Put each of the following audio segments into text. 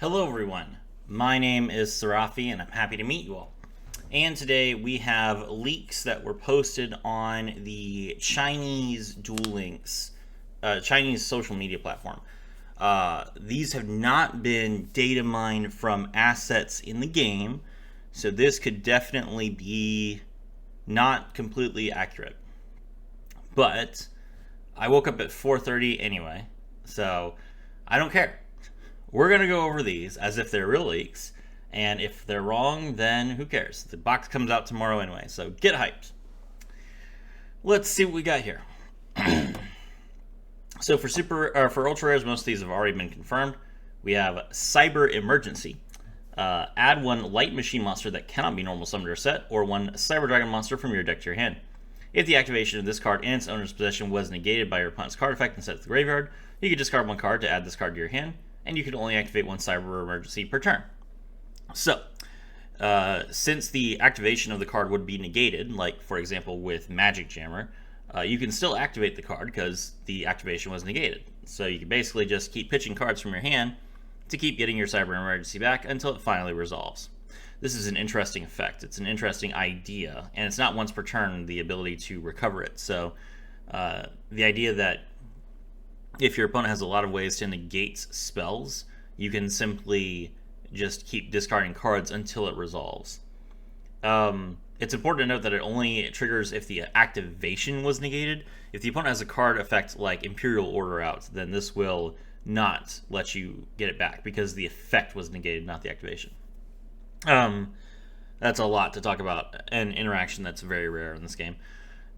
Hello everyone, my name is Sarafi and I'm happy to meet you all. And today we have leaks that were posted on the Chinese Duel Links, Chinese social media platform. These have not been data mined from assets in the game, so this could definitely be not completely accurate. But I woke up at 4:30 anyway, so I don't care. We're going to go over these as if they're real leaks, and if they're wrong, then who cares? The box comes out tomorrow anyway, so get hyped. Let's see what we got here. So for ultra rares, most of these have already been confirmed. We have Cyber Emergency. Add one light machine monster that cannot be normal summoned or set, or one Cyber Dragon monster from your deck to your hand. If the activation of this card in its owner's possession was negated by your opponent's card effect and set to the graveyard, you can discard one card to add this card to your hand, and you can only activate one Cyber Emergency per turn. So, since the activation of the card would be negated, like for example with Magic Jammer, you can still activate the card because the activation was negated. So you can basically just keep pitching cards from your hand to keep getting your Cyber Emergency back until it finally resolves. This is an interesting effect. It's an interesting idea, and it's not once per turn the ability to recover it. So the idea that if your opponent has a lot of ways to negate spells, you can simply just keep discarding cards until it resolves. It's important to note that it only triggers if the activation was negated. If the opponent has a card effect like Imperial Order out, then this will not let you get it back because the effect was negated, not the activation. That's a lot to talk about, an interaction that's very rare in this game.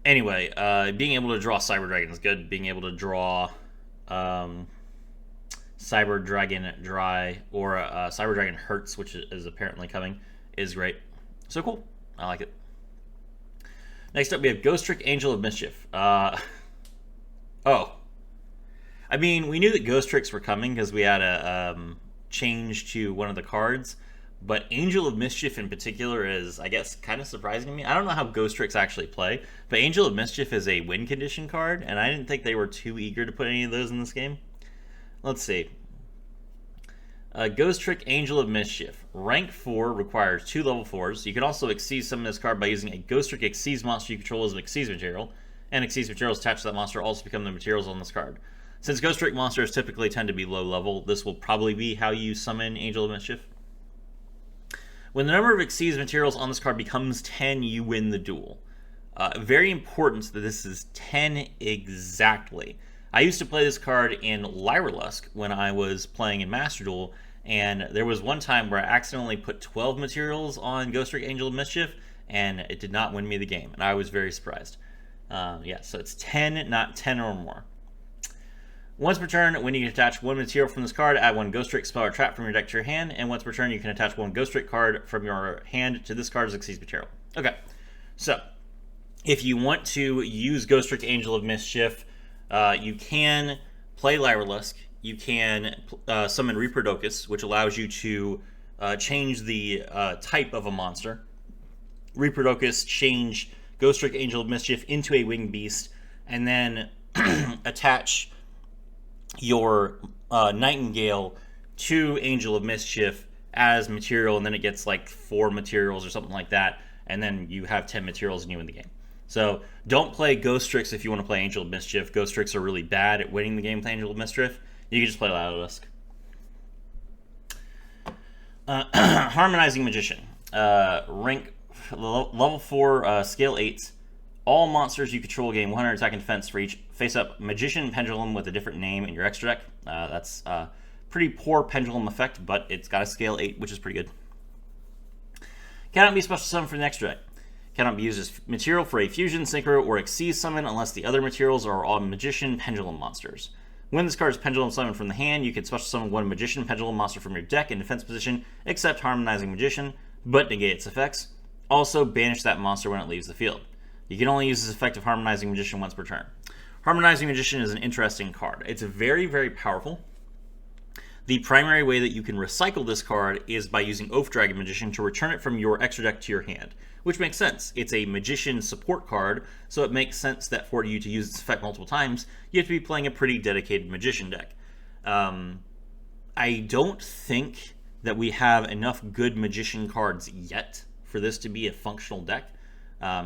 Anyway, being able to draw Cyber Dragon is good. Being able to draw Cyber Dragon Dry or Cyber Dragon Hurts, which is apparently coming, is great. So cool. I like it. Next up, we have Ghost Trick Angel of Mischief. I mean, we knew that Ghost Tricks were coming because we had a change to one of the cards, but Angel of Mischief in particular is, I guess, kind of surprising to me. I don't know how Ghost Tricks actually play, but Angel of Mischief is a win condition card, and I didn't think they were too eager to put any of those in this game. Let's see. Ghost Trick Angel of Mischief. Rank 4 requires 2 level 4s. You can also Xyz summon this card by using a Ghost Trick Xyz monster you control as an Xyz material, and Xyz materials attached to that monster also become the materials on this card. Since Ghost Trick monsters typically tend to be low level, this will probably be how you summon Angel of Mischief. When the number of Xyz materials on this card becomes 10, you win the duel. Very important that this is 10 exactly. I used to play this card in Lyralusk when I was playing in Master Duel, and there was one time where I accidentally put 12 materials on Ghost Trick Angel of Mischief, and it did not win me the game, and I was very surprised. Yeah, so it's 10, not 10 or more. Once per turn, when you can attach one material from this card, add one Ghost Trick spell or trap from your deck to your hand, and once per turn, you can attach one Ghost Trick card from your hand to this card's Xyz material. Okay, so if you want to use Ghost Trick Angel of Mischief, you can play Lyralusk. You can summon Reaperdocus, which allows you to change the type of a monster. Reaperdocus, change Ghost Trick Angel of Mischief into a winged beast, and then attach your Nightingale to Angel of Mischief as material, and then it gets like 4 materials or something like that, and then you have 10 materials and you win the game. So don't play Ghost Tricks if you want to play Angel of Mischief. Ghost Tricks are really bad at winning the game with Angel of Mischief. You can just play Lyralusk. Harmonizing Magician. Rank level 4, scale 8. All monsters you control gain 100 attack and defense for each face-up Magician Pendulum with a different name in your extra deck. That's a pretty poor Pendulum effect, but it's got a scale 8, which is pretty good. Cannot be special summon for the extra deck. Cannot be used as material for a Fusion, Synchro, or Xyz summon unless the other materials are all Magician Pendulum monsters. When this card is Pendulum summoned from the hand, you can special summon one Magician Pendulum monster from your deck in defense position, except Harmonizing Magician, but negate its effects. Also, banish that monster when it leaves the field. You can only use this effect of Harmonizing Magician once per turn. Harmonizing Magician is an interesting card. It's very, very powerful. The primary way that you can recycle this card is by using Oath Dragon Magician to return it from your extra deck to your hand, which makes sense. It's a Magician support card, so it makes sense that for you to use its effect multiple times, you have to be playing a pretty dedicated Magician deck. I don't think that we have enough good Magician cards yet for this to be a functional deck.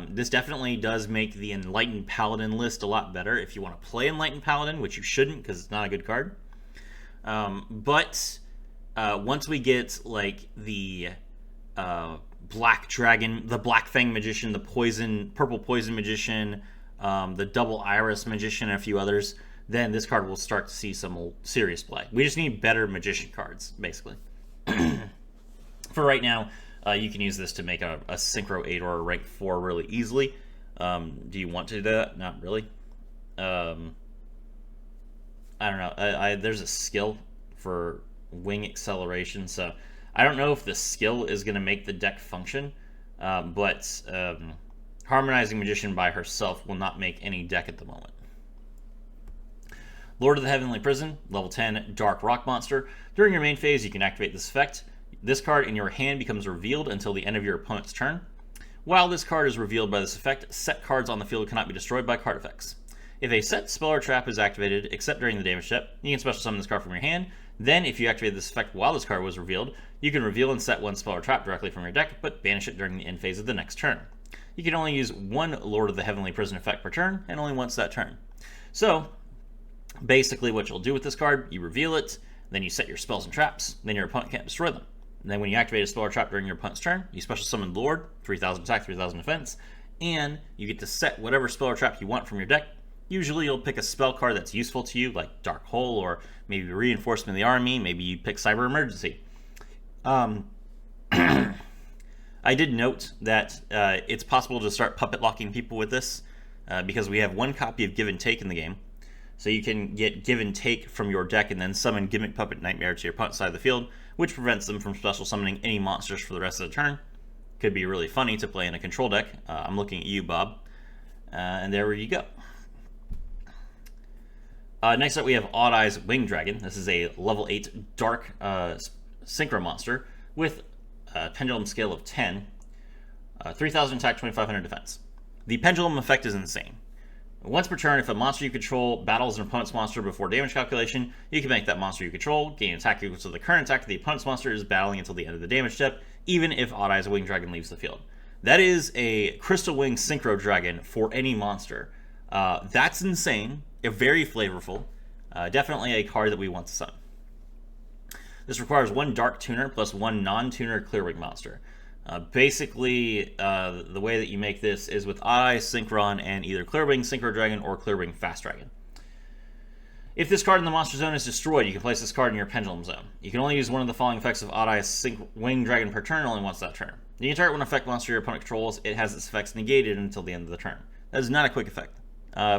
This definitely does make the Enlightened Paladin list a lot better if you want to play Enlightened Paladin, which you shouldn't because it's not a good card. But once we get like the Black Dragon, the Black Fang Magician, the Purple Poison Magician, the Double Iris Magician, and a few others, then this card will start to see some serious play. We just need better Magician cards, basically. For right now, you can use this to make a Synchro 8 or a Rank 4 really easily. Do you want to do that? Not really. I don't know. There's a skill for Wing Acceleration, so I don't know if the skill is going to make the deck function, but Harmonizing Magician by herself will not make any deck at the moment. Lord of the Heavenly Prison, level 10, Dark Rock Monster. During your main phase, you can activate this effect. This card in your hand becomes revealed until the end of your opponent's turn. While this card is revealed by this effect, set cards on the field cannot be destroyed by card effects. If a set, spell, or trap is activated, except during the damage step, you can special summon this card from your hand. Then, if you activate this effect while this card was revealed, you can reveal and set one spell or trap directly from your deck, but banish it during the end phase of the next turn. You can only use one Lord of the Heavenly Prison effect per turn, and only once that turn. So, basically what you'll do with this card, you reveal it, then you set your spells and traps, then your opponent can't destroy them. And then when you activate a spell or trap during your opponent's turn, you special summon Lord, 3,000 attack, 3,000 defense, and you get to set whatever spell or trap you want from your deck. Usually you'll pick a spell card that's useful to you, like Dark Hole, or maybe Reinforcement of the Army, maybe you pick Cyber Emergency. I did note that it's possible to start puppet locking people with this, because we have one copy of Give and Take in the game. So you can get Give and Take from your deck and then summon Gimmick Puppet Nightmare to your opponent's side of the field, which prevents them from special summoning any monsters for the rest of the turn. Could be really funny to play in a control deck. I'm looking at you, Bob. And there you go. Next up we have Odd Eyes Wing Dragon. This is a level 8 dark synchro monster with a pendulum scale of 10, 3,000 attack, 2,500 defense. The pendulum effect is insane. Once per turn, if a monster you control battles an opponent's monster before damage calculation, you can make that monster you control gain attack equal to the current attack the opponent's monster is battling until the end of the damage step, even if Odd Eyes Wing Dragon leaves the field. That is a Crystal Wing Synchro Dragon for any monster. That's insane. Very flavorful. Definitely a card that we want to summon. This requires one Dark Tuner plus one non-tuner Clearwing monster. Basically, the way that you make this is with Odd Eyes Synchron and either Clearwing Synchro Dragon or Clearwing Fast Dragon. If this card in the monster zone is destroyed, you can place this card in your Pendulum zone. You can only use one of the following effects of Odd Eyes Wing Dragon per turn, only once that turn. You can target one effect monster your opponent controls. It has its effects negated until the end of the turn. That is not a quick effect.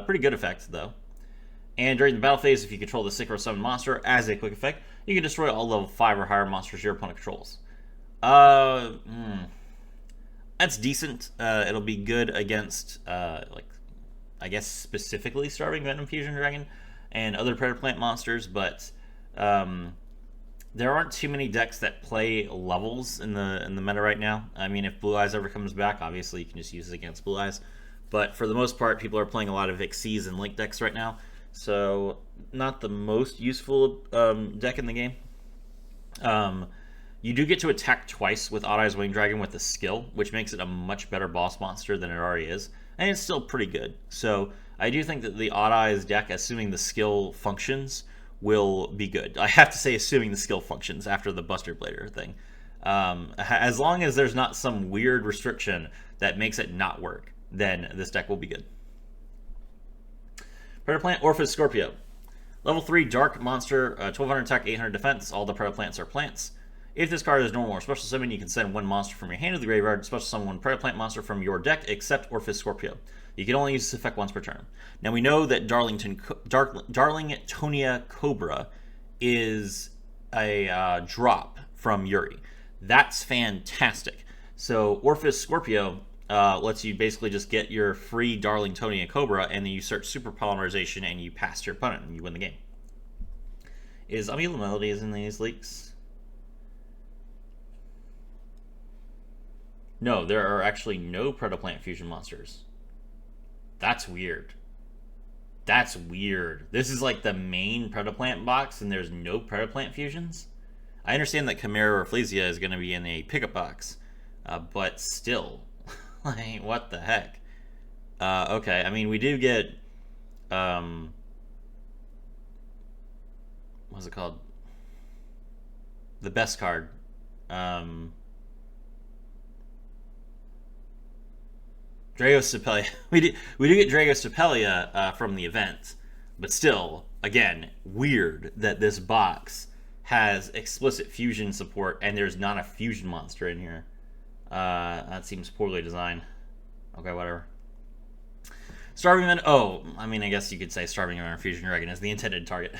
Pretty good effect, though. And during the battle phase, if you control the Synchro Summon monster as a quick effect, you can destroy all level 5 or higher monsters your opponent controls. That's decent. It'll be good against, like, I guess specifically Starving Venom Fusion Dragon and other Predator Plant monsters, but there aren't too many decks that play levels in the meta right now. I mean, if Blue Eyes ever comes back, obviously you can just use it against Blue Eyes, but for the most part, people are playing a lot of Xyz and Link decks right now, so not the most useful deck in the game. You do get to attack twice with Odd Eyes Wing Dragon with the skill, which makes it a much better boss monster than it already is, and it's still pretty good. So I do think that the Odd Eyes deck, assuming the skill functions, will be good. I have to say assuming the skill functions after the Buster Blader thing. As long as there's not some weird restriction that makes it not work, then this deck will be good. Predator Plant Orphis Scorpio. Level 3 Dark Monster, 1200 attack, 800 defense. All the Predator Plants are plants. If this card is normal or special summon, you can send one monster from your hand to the graveyard, special summon one Predator Plant monster from your deck, except Orphis Scorpio. You can only use this effect once per turn. Now we know that Darlingtonia Cobra is a drop from Yuri. That's fantastic. So Orphis Scorpio lets you basically just get your free Darlingtonia Cobra, and then you search Super Polymerization, and you pass your opponent, and you win the game. Is Amulet Melodies in these leaks? No, there are actually no Predaplant Fusion monsters. That's weird. That's weird. This is like the main Predaplant box, and there's no Predaplant Fusions? I understand that Chimera or Flesia is going to be in a pickup box, but still, like, what the heck? Okay, I mean, we do get, what's it called? The best card. Dragostapelia. We do get Dragostapelia from the event, but still, again, weird that this box has explicit fusion support and there's not a fusion monster in here. That seems poorly designed. Okay, whatever. Starving Venom. Oh, I mean, I guess you could say Starving Venom Fusion Dragon is the intended target.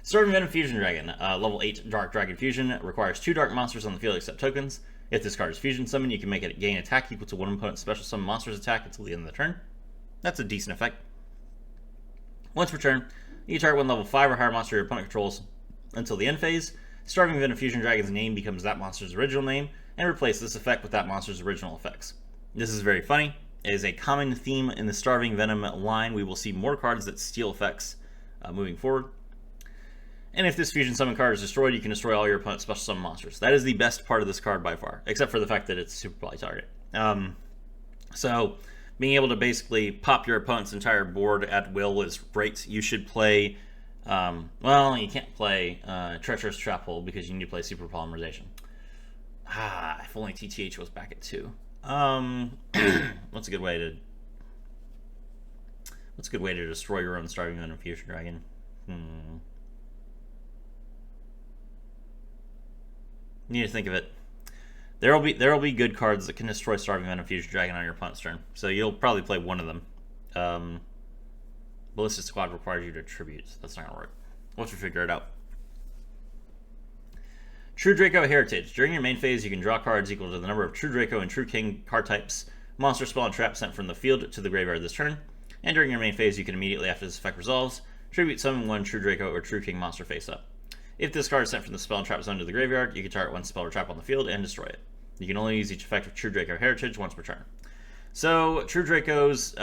Starving Venom Fusion Dragon. Level 8 Dark Dragon Fusion. Requires 2 dark monsters on the field except tokens. If this card is fusion summoned, you can make it gain attack equal to one opponent's special summon monster's attack until the end of the turn. That's a decent effect. Once per turn, you target one level 5 or higher monster your opponent controls until the end phase. Starving Venom Fusion Dragon's name becomes that monster's original name, and replace this effect with that monster's original effects. This is very funny. It is a common theme in the Starving Venom line. We will see more cards that steal effects moving forward. And if this fusion summon card is destroyed, you can destroy all your opponent's special summon monsters. That is the best part of this card by far, except for the fact that it's super poly target. So being able to basically pop your opponent's entire board at will is great. You should play, well, you can't play Treacherous Trap Hole because you need to play Super Polymerization. If only TTH was back at 2. What's a good way to destroy your own Starving Venom Fusion Dragon? You need to think of it. There will be good cards that can destroy Starving Venom Fusion Dragon on your opponent's turn, so you'll probably play one of them. Ballista Squad requires you to tribute. That's not gonna work. We'll have to figure it out. True Draco Heritage. During your main phase, you can draw cards equal to the number of True Draco and True King card types, monster, spell, and trap sent from the field to the graveyard this turn. And during your main phase, you can immediately after this effect resolves, tribute summon one True Draco or True King monster face up. If this card is sent from the spell and trap zone to the graveyard, you can target one spell or trap on the field and destroy it. You can only use each effect of True Draco Heritage once per turn. So, True Dracos,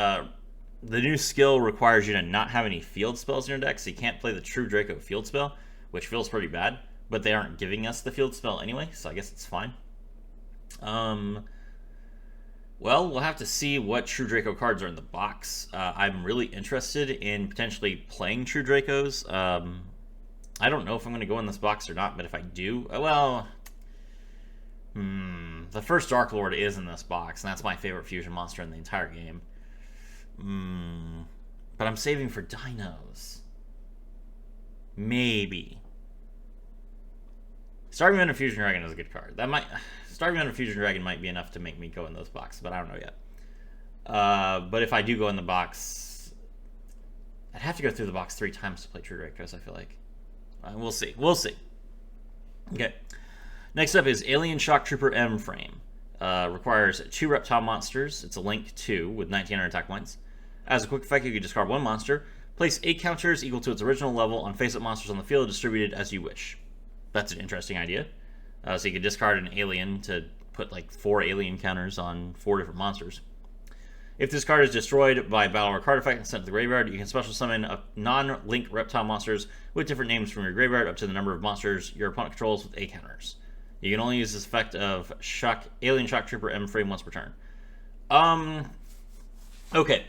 the new skill requires you to not have any field spells in your deck, so you can't play the True Draco field spell, which feels pretty bad, but they aren't giving us the field spell anyway, so I guess it's fine. Well, we'll have to see what True Draco cards are in the box. I'm really interested in potentially playing True Dracos. I don't know if I'm going to go in this box or not, but if I do, well, the first Dark Lord is in this box, and that's my favorite fusion monster in the entire game. But I'm saving for dinos. Maybe. Starving Venom Fusion Dragon is a good card. Starving Venom Fusion Dragon might be enough to make me go in those boxes, but I don't know yet. But if I do go in the box, I'd have to go through the box 3 times to play True Dracos, I feel like. We'll see. We'll see. Okay. Next up is Alien Shock Trooper M Frame. Requires 2 reptile monsters. It's a Link 2 with 1900 attack points. As a quick effect, you can discard 1 monster. Place 8 counters equal to its original level on face-up monsters on the field, distributed as you wish. That's an interesting idea. So you could discard an alien to put like 4 alien counters on 4 different monsters. If this card is destroyed by a battle or card effect and sent to the graveyard, you can special summon non-link reptile monsters with different names from your graveyard up to the number of monsters your opponent controls with 8 counters. You can only use this effect of Alien Shock Trooper M Frame once per turn. Okay.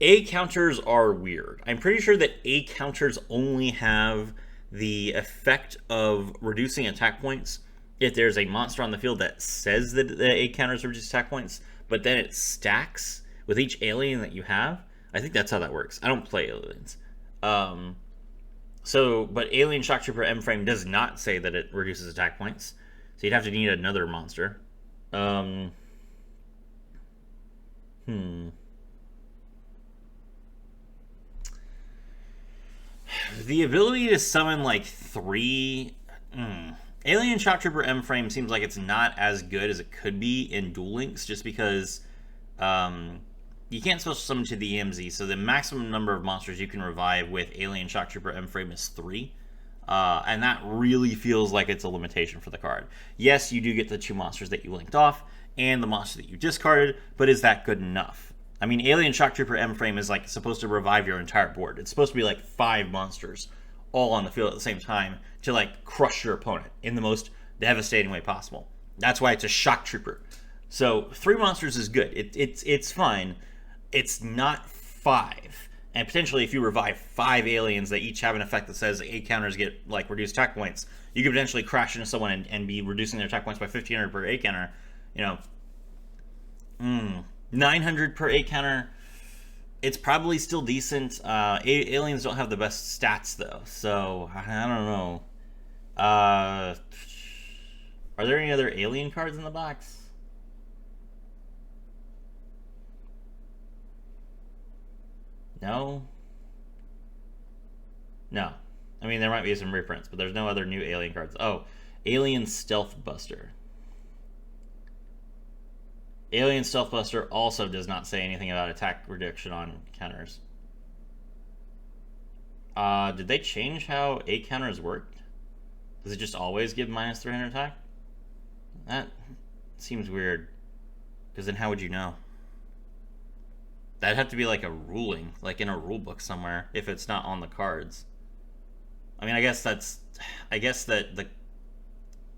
A counters are weird. I'm pretty sure that A counters only have the effect of reducing attack points if there's a monster on the field that says that the A counters reduce attack points, but then it stacks with each alien that you have. I think that's how that works. I don't play aliens. But Alien Shock Trooper M Frame does not say that it reduces attack points. So you'd have to need another monster. The ability to summon like 3... Alien Shock Trooper M Frame seems like it's not as good as it could be in Duel Links, just because you can't special summon to the EMZ, so the maximum number of monsters you can revive with Alien Shock Trooper M Frame is 3. And that really feels like it's a limitation for the card. Yes, you do get the 2 monsters that you linked off, and the monster that you discarded, but is that good enough? I mean, Alien Shock Trooper M Frame is like supposed to revive your entire board. It's supposed to be like 5 monsters all on the field at the same time to like crush your opponent in the most devastating way possible. That's why it's a shock trooper. So 3 monsters is good. It's fine. It's not 5. And potentially, if you revive 5 aliens that each have an effect that says 8 counters get like reduced attack points, you could potentially crash into someone and be reducing their attack points by 1,500 per 8 counter. 900 per 8 counter. It's probably still decent. Aliens don't have the best stats though, so I don't know. Are there any other alien cards in the box? No. No. I mean, there might be some reprints, but there's no other new alien cards. Oh, Alien Stealth Buster. Alien Stealth Buster also does not say anything about attack reduction on counters. Did they change how 8 counters worked? Does it just always give minus 300 attack? That seems weird. Because then how would you know? That'd have to be like a ruling, like in a rule book somewhere, if it's not on the cards. I mean, I guess that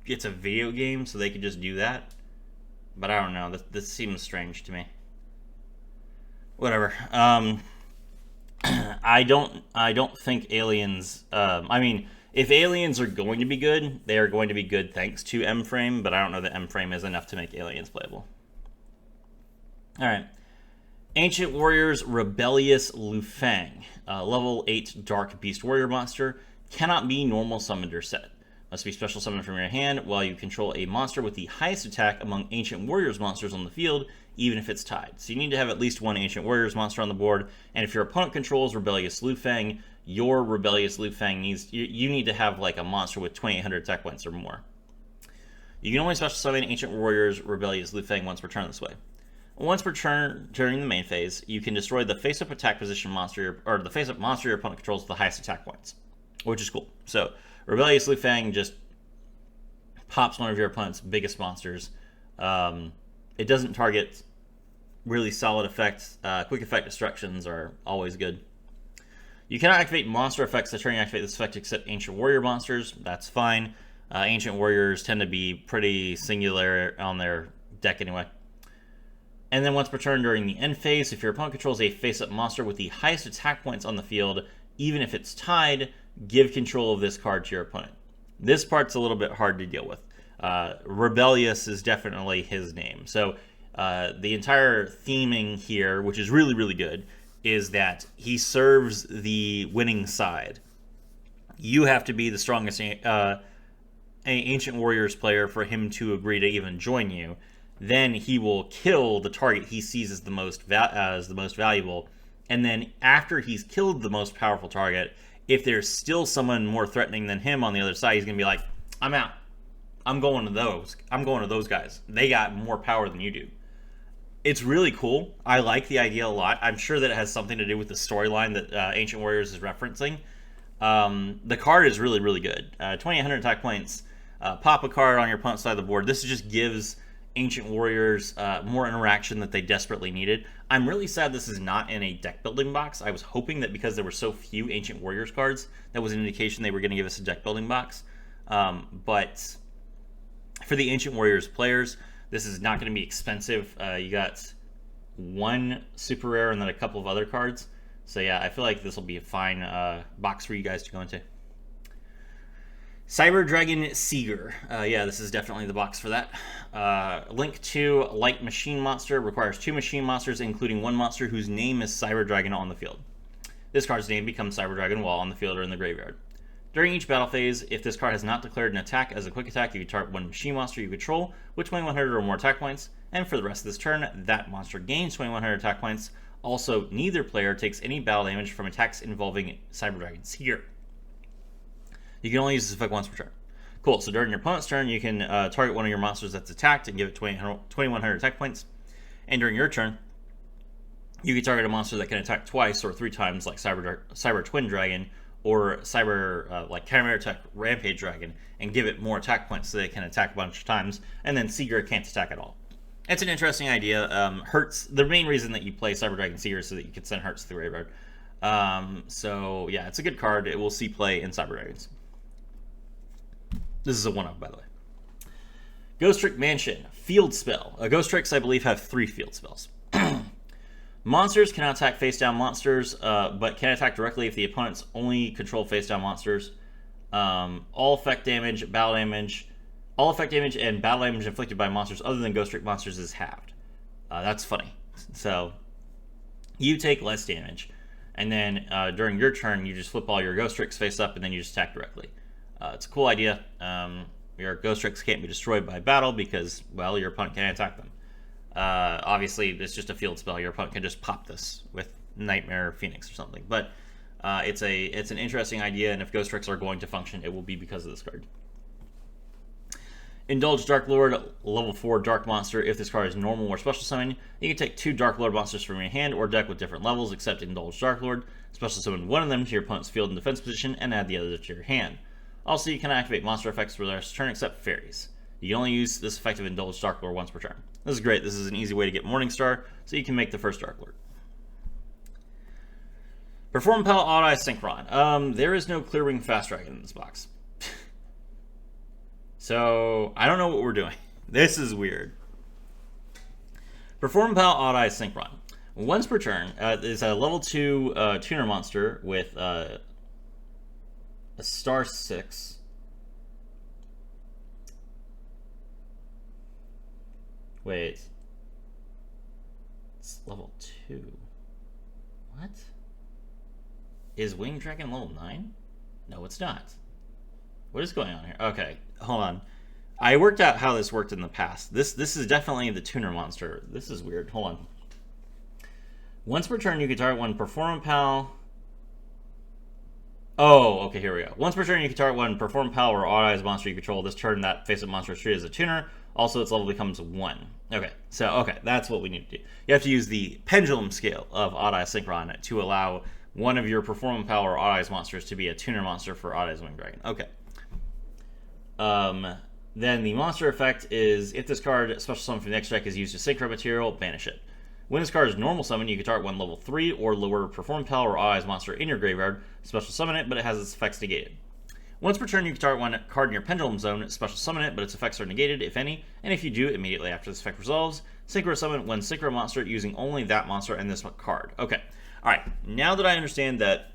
it's a video game, so they could just do that. But I don't know. This seems strange to me. Whatever. I don't think aliens. I mean, if aliens are going to be good, they are going to be good thanks to M-Frame. But I don't know that M-Frame is enough to make aliens playable. All right. Ancient Warriors Rebellious Lu Fang, level 8 Dark Beast Warrior monster, cannot be normal summoned or set. Must be special summoned from your hand while you control a monster with the highest attack among Ancient Warriors monsters on the field, even if it's tied. So you need to have at least one Ancient Warriors monster on the board, and if your opponent controls Rebellious Lu Fang, your Rebellious Lu Fang you need to have like a monster with 2,800 attack points or more. You can only special summon Ancient Warriors Rebellious Lu Fang once per turn this way. Once per turn during the main phase, you can destroy the face-up attack position monster, or the face-up monster your opponent controls with the highest attack points, which is cool. So Rebellious Lu Fang just pops one of your opponent's biggest monsters. It doesn't target really solid effects. Quick effect destructions are always good. You cannot activate monster effects that turn you activate this effect except Ancient Warrior monsters. That's fine. Ancient Warriors tend to be pretty singular on their deck anyway. And then once per turn during the end phase, if your opponent controls a face-up monster with the highest attack points on the field, even if it's tied, give control of this card to your opponent. This part's a little bit hard to deal with. Rebellious is definitely his name. So the entire theming here, which is really, really good, is that he serves the winning side. You have to be the strongest Ancient Warriors player for him to agree to even join you. Then he will kill the target he sees as the most valuable. And then after he's killed the most powerful target, if there's still someone more threatening than him on the other side, he's going to be like, I'm out. I'm going to those. I'm going to those guys. They got more power than you do. It's really cool. I like the idea a lot. I'm sure that it has something to do with the storyline that Ancient Warriors is referencing. The card is really, really good. 2,800 attack points. Pop a card on your opponent's side of the board. This just gives Ancient Warriors more interaction that they desperately needed. I'm really sad this is not in a deck building box. I was hoping that because there were so few Ancient Warriors cards, that was an indication they were going to give us a deck building box. But for the Ancient Warriors players, this is not going to be expensive. You got one super rare and then a couple of other cards. So yeah, I feel like this will be a fine box for you guys to go into. Cyber Dragon Seeger. Yeah, this is definitely the box for that. Link 2 Light Machine Monster requires 2 machine monsters, including one monster whose name is Cyber Dragon on the field. This card's name becomes Cyber Dragon while on the field or in the graveyard. During each battle phase, if this card has not declared an attack as a quick attack, you can target one machine monster you control with 2,100 or more attack points, and for the rest of this turn, that monster gains 2,100 attack points. Also, neither player takes any battle damage from attacks involving Cyber Dragon Seeger. You can only use this effect once per turn. Cool, so during your opponent's turn, you can target one of your monsters that's attacked and give it 2,100 attack points. And during your turn, you can target a monster that can attack twice or 3 times, like Cyber Twin Dragon, or Cyber like Chimera Tech Rampage Dragon, and give it more attack points so they can attack a bunch of times, and then Seeger can't attack at all. It's an interesting idea. Hurts, the main reason that you play Cyber Dragon Seeger is so that you can send Hurts to the graveyard. So yeah, it's a good card. It will see play in Cyber Dragons. This is a 1-of, by the way. Ghost Trick Mansion, field spell. Ghost Tricks, I believe, have 3 field spells. Monsters cannot attack face-down monsters, but can attack directly if the opponents only control face-down monsters. All effect damage, and battle damage inflicted by monsters other than Ghost Trick monsters is halved. That's funny. So you take less damage, and then during your turn, you just flip all your Ghost Tricks face up, and then you just attack directly. It's a cool idea. Your Ghost Tricks can't be destroyed by battle because, well, your opponent can't attack them. Obviously, it's just a field spell. Your opponent can just pop this with Nightmare Phoenix or something. But it's an interesting idea, and if Ghost Tricks are going to function, it will be because of this card. Indulge Dark Lord, level 4 Dark Monster. If this card is normal or special summon, you can take 2 Dark Lord monsters from your hand or deck with different levels, except Indulge Dark Lord. Special summon one of them to your opponent's field and defense position, and add the other to your hand. Also, you can activate monster effects for the rest of the turn except fairies. You can only use this effect of Indulge Dark Lord once per turn. This is great. This is an easy way to get Morningstar, so you can make the first Dark Lord. Perform Pal Odd Eye Synchron. There is no Clearwing Fast Dragon in this box. So, I don't know what we're doing. This is weird. Perform Pal Odd Eye Synchron. Once per turn, is a level 2 tuner monster with a star 6. Wait. It's level 2. What? Is Winged Dragon level 9? No, it's not. What is going on here? Okay, hold on. I worked out how this worked in the past. This is definitely the tuner monster. This is weird. Hold on. Once per turn, you can target one Perform Pal. Oh, okay, here we go. Once per turn, you can target one Perform Pal or Odd Eyes monster you control. This turn, that face-up monster is treated as a tuner. Also, its level becomes 1. Okay, that's what we need to do. You have to use the pendulum scale of Odd Eye Synchron to allow one of your Perform Pal or Odd Eyes monsters to be a tuner monster for Odd Eyes Winged Dragon. Okay. Then the monster effect is, if this card, special summon from the next deck, is used to synchro material, banish it. When this card is normal summon, you can target one level 3 or lower Perform Pal or Odd Eyes monster in your graveyard, special summon it, but it has its effects negated. Once per turn, you can target one card in your Pendulum Zone, special summon it, but its effects are negated, if any, and if you do, immediately after this effect resolves, synchro summon one synchro monster using only that monster and this card. Okay, alright, now that I understand that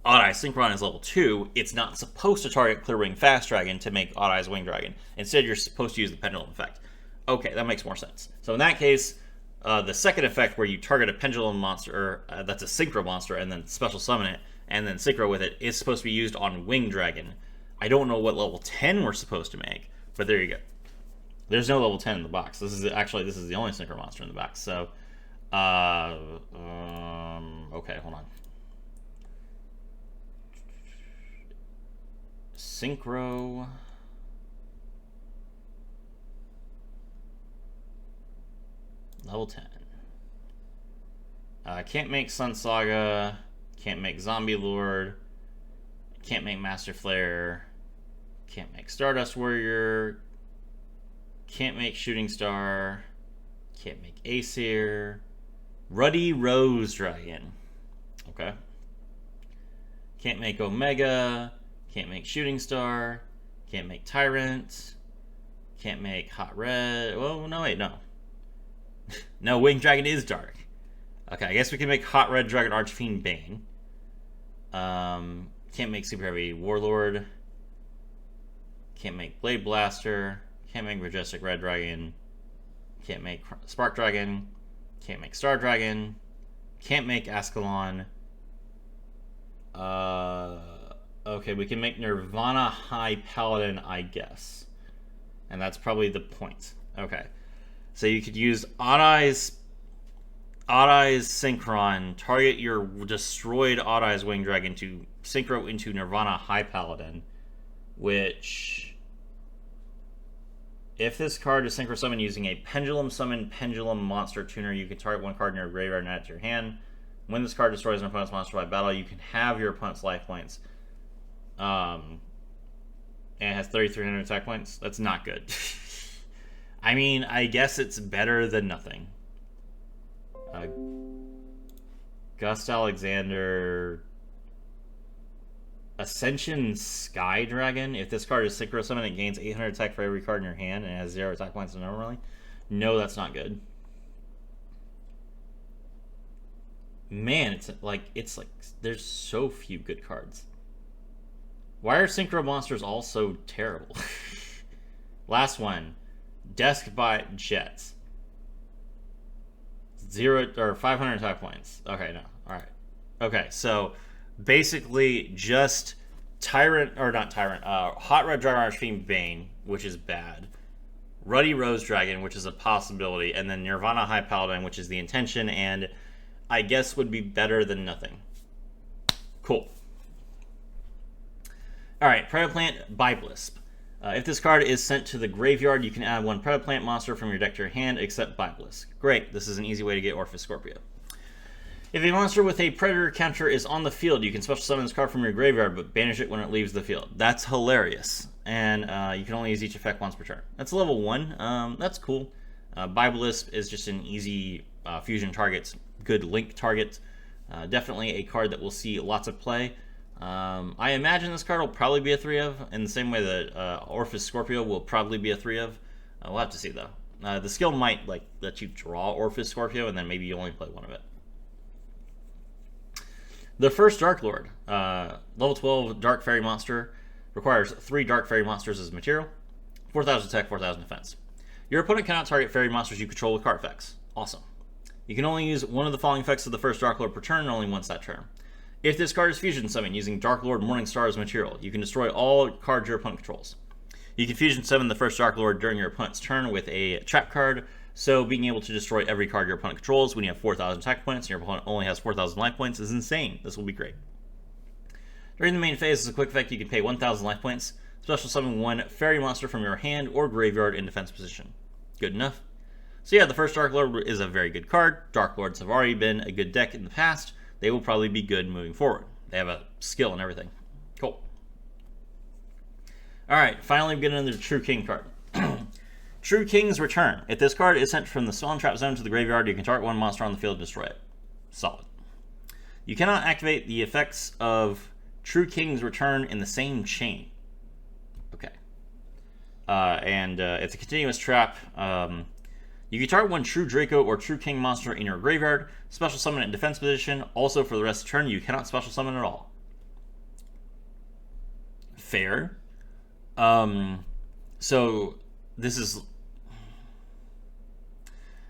Odd Eye Synchron is level 2, it's not supposed to target Clearwing Fast Dragon to make Odd Eyes Winged Dragon. Instead, you're supposed to use the Pendulum effect. Okay, that makes more sense. So in that case, the second effect where you target a Pendulum monster, that's a Synchro monster, and then special summon it, and then Synchro with it, is supposed to be used on Winged Dragon. I don't know what level 10 we're supposed to make, but there you go. There's no level 10 in the box. This is the only Synchro monster in the box. So, okay, hold on. Synchro. Level 10. Can't make Sun Saga. Can't make Zombie Lord. Can't make Master Flare. Can't make Stardust Warrior. Can't make Shooting Star. Can't make Aesir. Ruddy Rose Dragon. Okay. Can't make Omega. Can't make Shooting Star. Can't make Tyrant. Can't make Hot Red. Well, no, wait, no. No, Winged Dragon is dark. Okay, I guess we can make Hot Red Dragon Archfiend Bane. Can't make Super Heavy Warlord. Can't make Blade Blaster. Can't make Majestic Red Dragon. Can't make Spark Dragon. Can't make Star Dragon. Can't make Ascalon. Okay, we can make Nirvana High Paladin, I guess. And that's probably the point. Okay. So you could use Odd Eyes Synchron, target your destroyed Odd Eyes Winged Dragon to synchro into Nirvana High Paladin, which, if this card is synchro summoned using a Pendulum monster tuner, you can target one card in your graveyard and add it to your hand. When this card destroys an opponent's monster by battle, you can have your opponent's life points. And it has 3,300 attack points. That's not good. I mean, I guess it's better than nothing. Gust Alexander, Ascension Sky Dragon. If this card is synchro summon, it gains 800 attack for every card in your hand and it has 0 attack points normally. No, that's not good. Man, it's like there's so few good cards. Why are synchro monsters all so terrible? Last one, Deskbot Jets. 0 or 500 attack points. Okay, no. All right. Okay, so basically just Tyrant, or not Tyrant, Hot Red Dragon Archfiend Bane, which is bad. Ruddy Rose Dragon, which is a possibility, and then Nirvana High Paladin, which is the intention, and I guess would be better than nothing. Cool. Alright, Predaplant Biblisp. If this card is sent to the graveyard, you can add 1 Predaplant monster from your deck to your hand, except Biblisp. Great, this is an easy way to get Orphis Scorpio. If a monster with a Predator counter is on the field, you can special summon this card from your graveyard, but banish it when it leaves the field. That's hilarious. And you can only use each effect once per turn. That's level 1. That's cool. Biblisp is just an easy fusion target, good link target. Definitely a card that will see lots of play. I imagine this card will probably be a 3 of, in the same way that Orphis Scorpio will probably be a 3 of. We'll have to see though. The skill might let you draw Orphis Scorpio, and then maybe you only play 1 of it. The first Dark Lord, level 12 Dark Fairy monster, requires 3 Dark Fairy monsters as material, 4,000 attack, 4,000 defense. Your opponent cannot target fairy monsters you control with card effects. Awesome. You can only use 1 of the following effects of the first Dark Lord per turn, and only once that turn. If this card is fusion summon using Dark Lord Morningstar as material, you can destroy all cards your opponent controls. You can fusion summon the first Dark Lord during your opponent's turn with a trap card, so being able to destroy every card your opponent controls when you have 4,000 attack points and your opponent only has 4,000 life points is insane. This will be great. During the main phase, as a quick effect, you can pay 1,000 life points, special summon 1 fairy monster from your hand or graveyard in defense position. Good enough. So yeah, the first Dark Lord is a very good card. Dark Lords have already been a good deck in the past. They will probably be good moving forward. They have a skill and everything. Cool. Alright, finally we get into the True King card. True King's Return. If this card is sent from the Spawn Trap Zone to the graveyard, you can target 1 monster on the field and destroy it. Solid. You cannot activate the effects of True King's Return in the same chain. Okay. It's a continuous trap. You can target 1 True Draco or True King monster in your graveyard, special summon it in defense position. Also, for the rest of the turn, you cannot special summon at all. Fair. So, this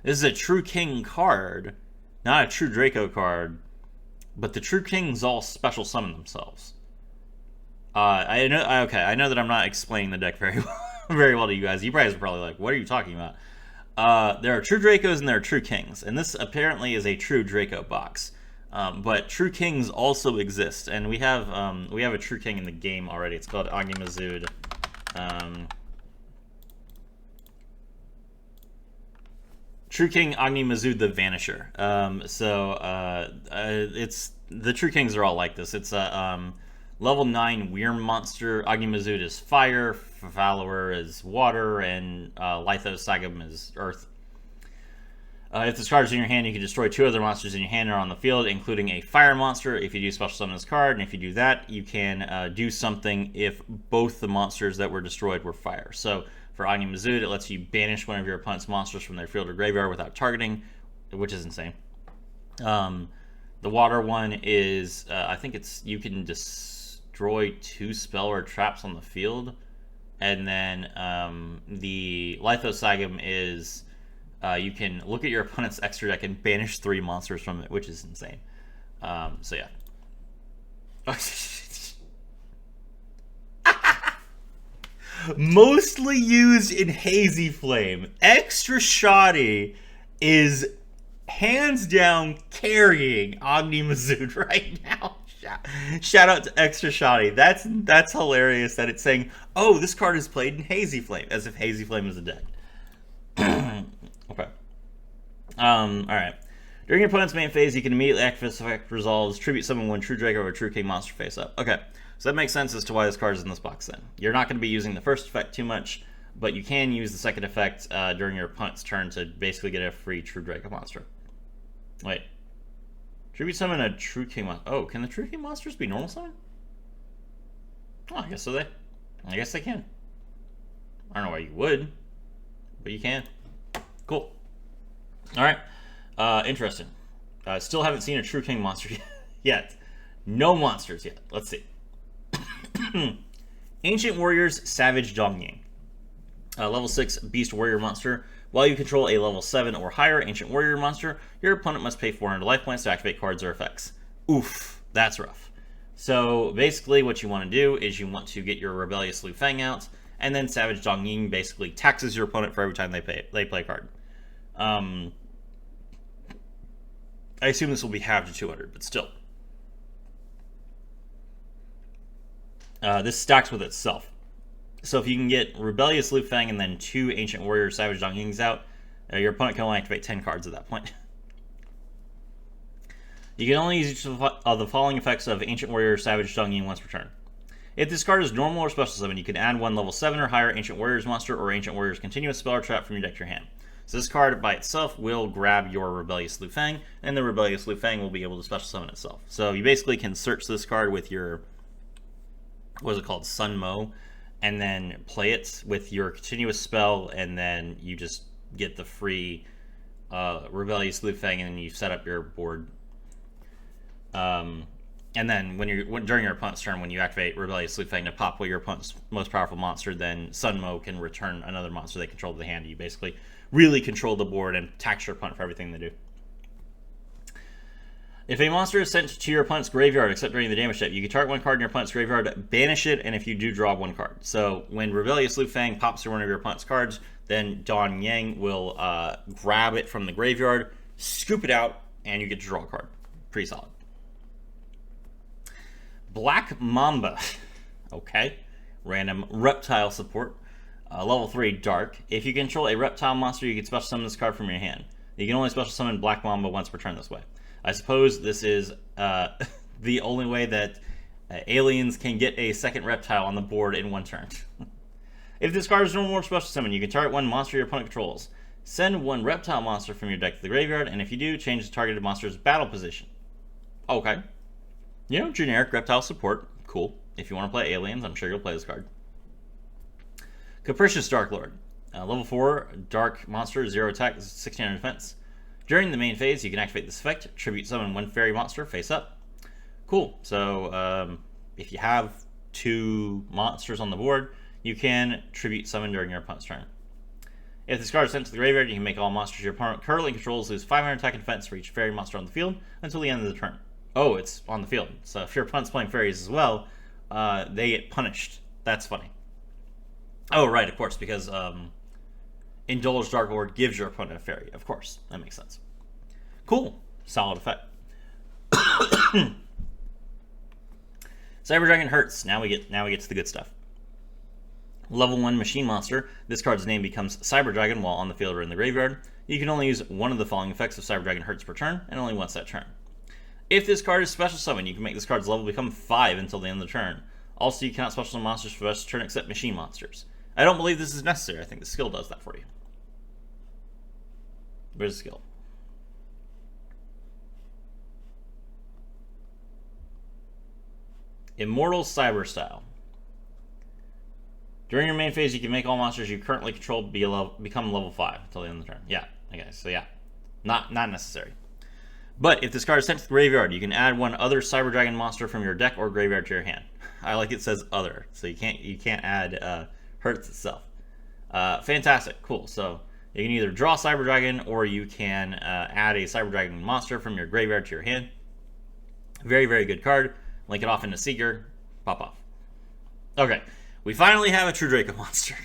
is a True King card, not a True Draco card, but the True Kings all special summon themselves. I know that I'm not explaining the deck very well to you guys. You guys are probably like, what are you talking about? There are True Dracos and there are True Kings, and this apparently is a True Draco box. But True Kings also exist, and we have a True King in the game already. It's called Agni Mazud. True King Agni Mazud the Vanisher. It's the True Kings are all like this. It's a level 9 Wyrm monster. Agni Mazud is fire, Follower is water, and Lithos Sagam is earth. If this card is in your hand, you can destroy 2 other monsters in your hand or on the field, including a fire monster if you do special summon this card, and if you do that, you can do something if both the monsters that were destroyed were fire. So for Agni Mazud, it lets you banish one of your opponent's monsters from their field or graveyard without targeting, which is insane. The water one is, I think it's, you can destroy 2 spell or traps on the field, and then the Lithos Sagam is, you can look at your opponent's extra deck and banish 3 monsters from it, which is insane. So yeah. Mostly used in Hazy Flame. Extra Shoddy is hands down carrying Agni Mazud right now. Shout out to Extra Shoddy. That's hilarious that it's saying, oh, this card is played in Hazy Flame, as if Hazy Flame is a deck. Okay. Alright. During your opponent's main phase, you can immediately activate this effect resolves, tribute summon 1 True Draco or True King monster face up. Okay. So that makes sense as to why this card is in this box then. You're not going to be using the first effect too much, but you can use the second effect during your opponent's turn to basically get a free True Draco monster. Wait. Tribute summon a True King monster. Oh, can the True King monsters be normal summon? Oh, I guess so. I guess they can. I don't know why you would, but you can. Cool. All right. Interesting. Still haven't seen a True King monster yet. No monsters yet. Let's see. Ancient Warriors Savage Dongying. Level 6 Beast Warrior monster. While you control a level 7 or higher Ancient Warrior monster, your opponent must pay 400 life points to activate cards or effects. Oof, that's rough. So basically what you want to do is you want to get your Rebellious Liu Fang out, and then Savage Dongying basically taxes your opponent for every time they play a card. I assume this will be halved to 200, but still. This stacks with itself. So if you can get Rebellious Liu Fang and then 2 Ancient Warrior Savage Dongyings out, your opponent can only activate 10 cards at that point. You can only use each of the following effects of Ancient Warrior Savage Dongying once per turn. If this card is normal or special summon, you can add one level 7 or higher Ancient Warriors monster or Ancient Warriors continuous spell or trap from your deck to your hand. So this card by itself will grab your Rebellious Liu Fang, and the Rebellious Liu Fang will be able to special summon itself. So you basically can search this card with your, what is it called, Sun Mo, and then play it with your continuous spell, and then you just get the free Rebellious Liu Fang, and then you set up your board. And then during your opponent's turn, when you activate Rebellious Liu Fang to pop your opponent's most powerful monster, then Sun Mo can return another monster they control to the hand. You basically really control the board and tax your opponent for everything they do. If a monster is sent to your opponent's graveyard, except during the damage step, you can target one card in your opponent's graveyard, banish it, and if you do, draw one card. So when Rebellious Liu Fang pops through one of your opponent's cards, then Dongying will grab it from the graveyard, scoop it out, and you get to draw a card. Pretty solid. Black Mamba. Okay. Random reptile support. Level 3 Dark. If you control a reptile monster, you can special summon this card from your hand. You can only special summon Black Mamba once per turn this way. I suppose this is the only way that aliens can get a second reptile on the board in one turn. If this card is normal or special summon, you can target one monster your opponent controls. Send one reptile monster from your deck to the graveyard, and if you do, change the targeted monster's battle position. Okay. You know, generic reptile support. Cool. If you want to play aliens, I'm sure you'll play this card. Capricious Dark Lord. Level 4 Dark monster, 0 attack, 1600 defense. During the main phase, you can activate this effect, tribute summon one fairy monster face up. Cool. So if you have 2 monsters on the board, you can tribute summon during your opponent's turn. If this card is sent to the graveyard, you can make all monsters your opponent currently controls lose 500 attack and defense for each fairy monster on the field until the end of the turn. Oh, it's on the field. So if your opponent's playing fairies as well, they get punished. That's funny. Oh, right, of course, because Indulged Dark Lord gives your opponent a fairy. Of course, that makes sense. Cool. Solid effect. Cyber Dragon hurts. Now we get to the good stuff. Level 1 Machine Monster. This card's name becomes Cyber Dragon while on the field or in the graveyard. You can only use one of the following effects of Cyber Dragon hurts per turn, and only once that turn. If this card is special summon, you can make this card's level become 5 until the end of the turn. Also, you cannot special summon monsters for the rest of the turn except machine monsters. I don't believe this is necessary. I think the skill does that for you. Where's the skill? Immortal Cyber Style. During your main phase, you can make all monsters you currently control become level 5 until the end of the turn. Yeah, okay, so yeah. Not necessary. But if this card is sent to the graveyard, you can add one other Cyber Dragon monster from your deck or graveyard to your hand. I like it says other, so you can't add hurts itself. Fantastic, cool. So you can either draw Cyber Dragon or you can add a Cyber Dragon monster from your graveyard to your hand. Very, very good card. Link it off into Seeker. Pop off. Okay, we finally have a True Draco monster.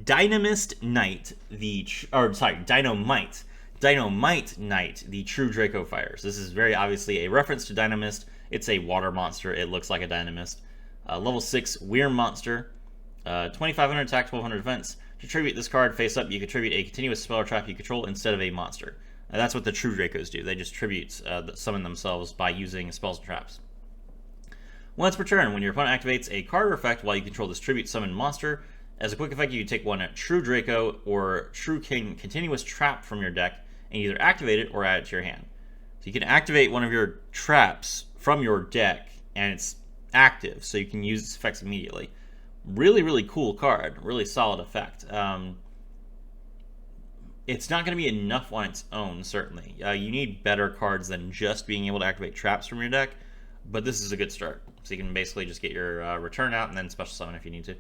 Dynamite Knight, Dynamite Knight, the True Draco Fires. This is very obviously a reference to Dynamist. It's a water monster. It looks like a Dynamist. Level 6 Weird Monster. 2500 attack, 1200 defense. To tribute this card face up, you contribute a continuous spell or trap you control instead of a monster. That's what the True Dracos do. They just tribute summon themselves by using spells and traps. Once per turn, when your opponent activates a card or effect while you control this tribute summon monster, as a quick effect, you can take one True Draco or True King continuous trap from your deck and either activate it or add it to your hand. So you can activate one of your traps from your deck, and it's active, so you can use its effects immediately. Really, really cool card. Really solid effect. It's not going to be enough on its own, certainly. You need better cards than just being able to activate traps from your deck, but this is a good start. So you can basically just get your return out and then special summon if you need to.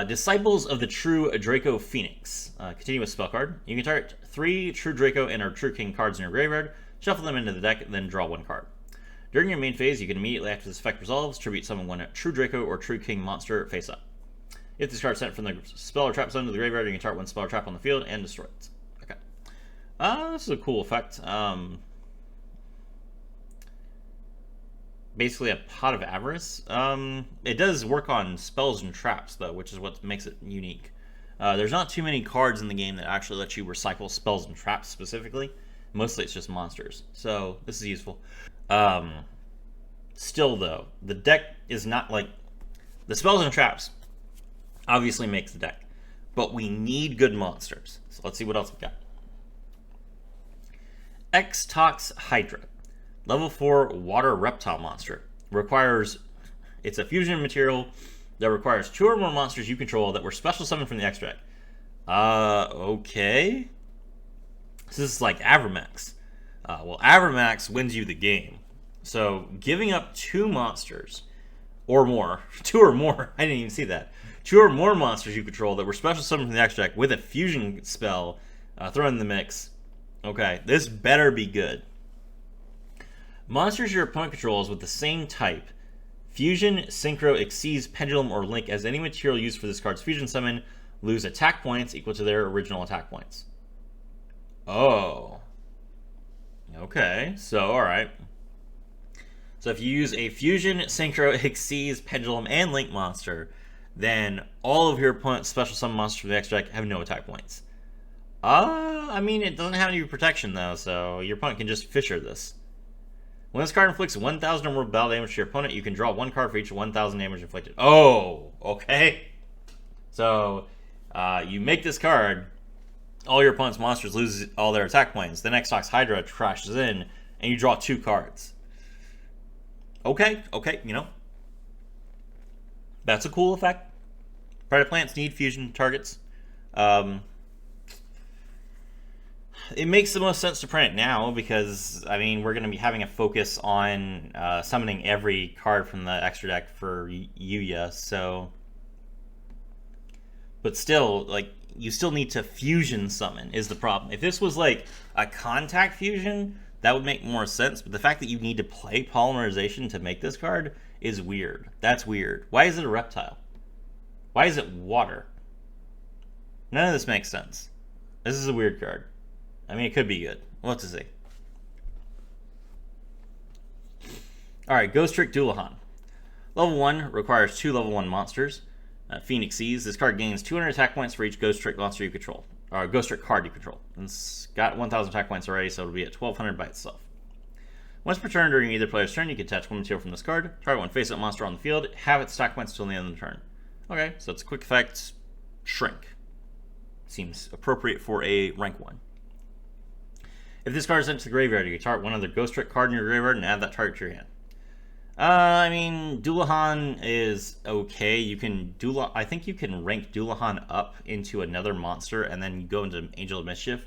Disciples of the True Draco Phoenix. Continuous spell card. You can target 3 True Draco and or True King cards in your graveyard, shuffle them into the deck, and then draw 1 card. During your main phase, you can immediately, after this effect resolves, tribute summon 1 True Draco or True King monster face up. If this card is sent from the spell or trap zone to the graveyard, you can target 1 spell or trap on the field and destroy it. Okay. This is a cool effect. Basically a Pot of Avarice. It does work on spells and traps, though, which is what makes it unique. There's not too many cards in the game that actually let you recycle spells and traps specifically. Mostly it's just monsters. So this is useful. Still, though, the deck is not like... The spells and traps obviously makes the deck. But we need good monsters. So let's see what else we got. X-Tox Hydra. Level 4 water reptile monster. It's a fusion material that requires 2 or more monsters you control that were special summoned from the X deck. Okay. This is like Avramax. Well, Avramax wins you the game. So giving up 2 monsters or more, 2 or more, I didn't even see that. 2 or more monsters you control that were special summoned from the X deck with a fusion spell thrown in the mix. Okay, this better be good. Monsters your opponent controls with the same type, Fusion, Synchro, Xyz, Pendulum, or Link as any material used for this card's fusion summon, lose attack points equal to their original attack points. Oh. Okay, so alright. So if you use a Fusion, Synchro, Xyz, Pendulum, and Link monster, then all of your opponent's special summon monsters from the X deck have no attack points. I mean, it doesn't have any protection, though, so your opponent can just Fisher this. When this card inflicts 1,000 or more battle damage to your opponent, you can draw 1 card for each 1,000 damage inflicted. Oh, okay. So, you make this card, all your opponent's monsters lose all their attack points. Then X-Tox Hydra crashes in, and you draw 2 cards. Okay, you know. That's a cool effect. Predator plants need fusion targets. It makes the most sense to print it now because, I mean, we're going to be having a focus on summoning every card from the extra deck for Yuya, so... But still, like, you still need to fusion summon is the problem. If this was, like, a contact fusion, that would make more sense, but the fact that you need to play polymerization to make this card is weird. That's weird. Why is it a reptile? Why is it water? None of this makes sense. This is a weird card. I mean, it could be good. We'll have to see. Alright, Ghost Trick Dullahan. Level 1 requires 2 level 1 monsters. Phoenix Seas. This card gains 200 attack points for each Ghost Trick monster you control. Or Ghost Trick card you control. It's got 1,000 attack points already, so it'll be at 1,200 by itself. Once per turn during either player's turn, you can attach 1 material from this card. Target 1 face-up monster on the field. Have its attack points until the end of the turn. Okay, so it's a quick effect. Shrink. Seems appropriate for a rank 1. If this card is sent to the graveyard, you can target 1 other Ghost Trick card in your graveyard and add that target to your hand. I mean, Dullahan is okay. You can I think you can rank Dullahan up into another monster and then you go into Angel of Mischief.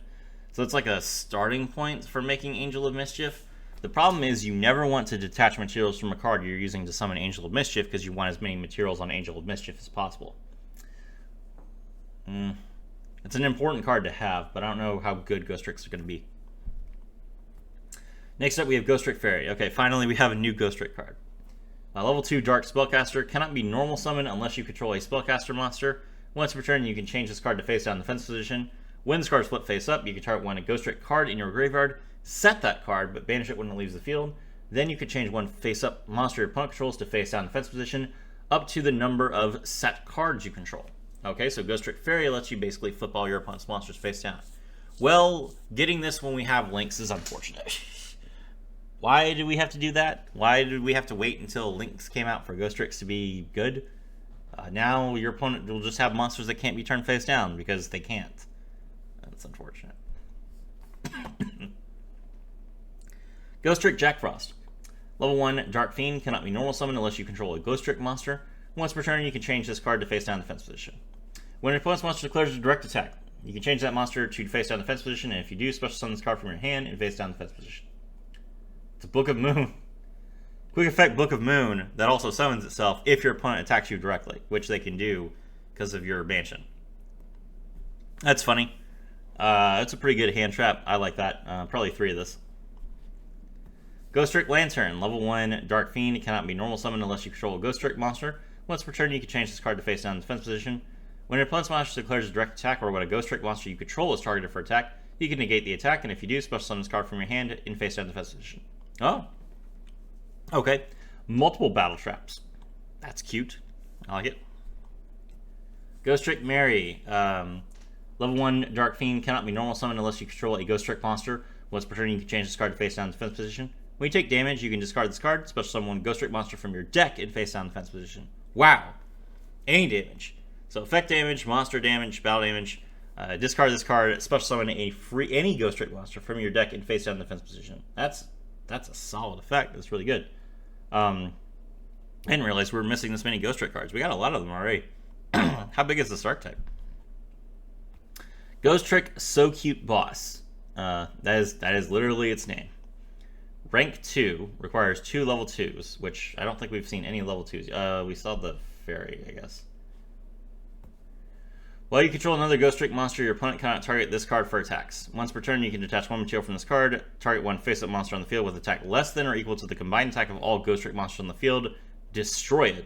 So it's like a starting point for making Angel of Mischief. The problem is you never want to detach materials from a card you're using to summon Angel of Mischief because you want as many materials on Angel of Mischief as possible. It's an important card to have, but I don't know how good Ghost Tricks are going to be. Next up, we have Ghost Trick Fairy. Okay, finally we have a new Ghost Trick card. Level 2 Dark Spellcaster cannot be normal summon unless you control a Spellcaster monster. Once per turn, you can change this card to face down defense position. When this card is flipped face up, you can target 1 Ghost Trick card in your graveyard, set that card, but banish it when it leaves the field. Then you can change 1 face up monster your opponent controls to face down defense position, up to the number of set cards you control. Okay, so Ghost Trick Fairy lets you basically flip all your opponent's monsters face down. Well, getting this when we have links is unfortunate. Why did we have to do that? Why did we have to wait until links came out for Ghost Tricks to be good? Now your opponent will just have monsters that can't be turned face down because they can't. That's unfortunate. Ghost Trick Jack Frost. Level 1 Dark Fiend cannot be normal summoned unless you control a Ghost Trick monster. Once per turn, you can change this card to face down defense position. When your opponent's monster declares a direct attack, you can change that monster to face down defense position, and if you do, special summon this card from your hand and face down defense position. It's a Book of Moon. Quick effect Book of Moon that also summons itself if your opponent attacks you directly, which they can do because of your mansion. That's funny. It's a pretty good hand trap. I like that. Probably 3 of this. Ghost Trick Lantern. Level 1 Dark Fiend cannot be normal summoned unless you control a Ghost Trick monster. Once per turn, you can change this card to face down defense position. When your opponent's monster declares a direct attack, or when a Ghost Trick monster you control is targeted for attack, you can negate the attack, and if you do, special summon this card from your hand in face down defense position. Oh. Okay. Multiple battle traps. That's cute. I like it. Ghost Trick Mary. Level 1 Dark Fiend cannot be normal summoned unless you control a Ghost Trick monster. Once per turn, you can change this card to face down defense position. When you take damage, you can discard this card, special summon one Ghost Trick monster from your deck in face down defense position. Wow. Any damage. So effect damage, monster damage, battle damage. Discard this card, special summon any Ghost Trick monster from your deck in face down defense position. That's a solid effect. That's really good. I didn't realize we were missing this many Ghost Trick cards. We got a lot of them already. How big is this archetype? Ghost Trick So Cute Boss. That is literally its name. Rank 2 requires 2 level 2s, which I don't think we've seen any level 2s. We saw the fairy, I guess. While you control another Ghost Trick monster, your opponent cannot target this card for attacks. Once per turn, you can detach 1 material from this card, target 1 face-up monster on the field with attack less than or equal to the combined attack of all Ghost Trick monsters on the field, destroy it.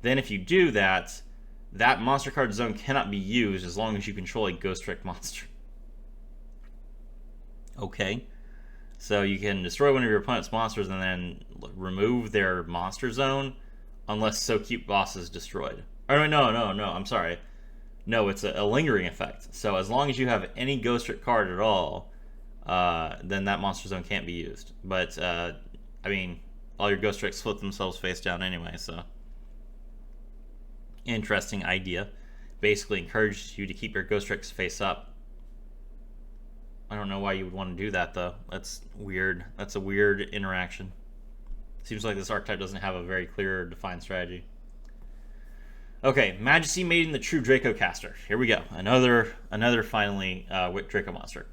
Then if you do that, that monster card zone cannot be used as long as you control a Ghost Trick monster. Okay. So you can destroy one of your opponent's monsters and then remove their monster zone unless So Cute Boss is destroyed. Oh, no, I'm sorry. No, it's a lingering effect. So as long as you have any Ghost Trick card at all, then that monster zone can't be used. But, I mean, all your Ghost Tricks flip themselves face down anyway, so. Interesting idea. Basically encourages you to keep your Ghost Tricks face up. I don't know why you would want to do that, though. That's weird. That's a weird interaction. Seems like this archetype doesn't have a very clear, defined strategy. Okay, Majesty Maiden, the True Draco Caster. Here we go. Another finally Draco monster.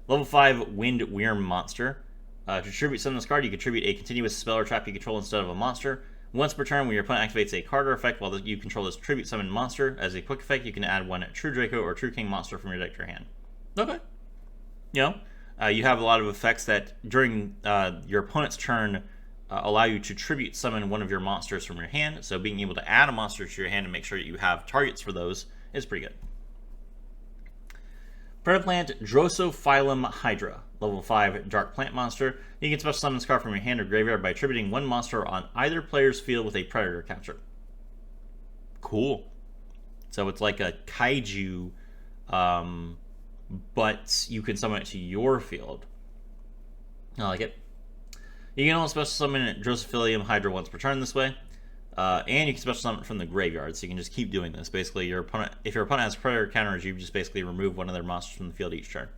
Level 5 Wind Wyrm monster. To tribute summon this card, you contribute a continuous spell or trap you control instead of a monster. Once per turn, when your opponent activates a card or effect while you control this tribute summon monster, as a quick effect, you can add 1 True Draco or True King monster from your deck to your hand. Okay. You know, you have a lot of effects that during your opponent's turn allow you to tribute summon one of your monsters from your hand. So being able to add a monster to your hand and make sure that you have targets for those is pretty good. Predaplant Drosophilum Hydra. Level 5 Dark Plant monster. You can special summon this card from your hand or graveyard by attributing 1 monster on either player's field with a predator counter. Cool. So it's like a kaiju, but you can summon it to your field. I like it. You can also special summon Drosophilum Hydra once per turn this way. And you can special summon it from the graveyard, so you can just keep doing this. Basically, if your opponent has predator counters, you just basically remove one of their monsters from the field each turn.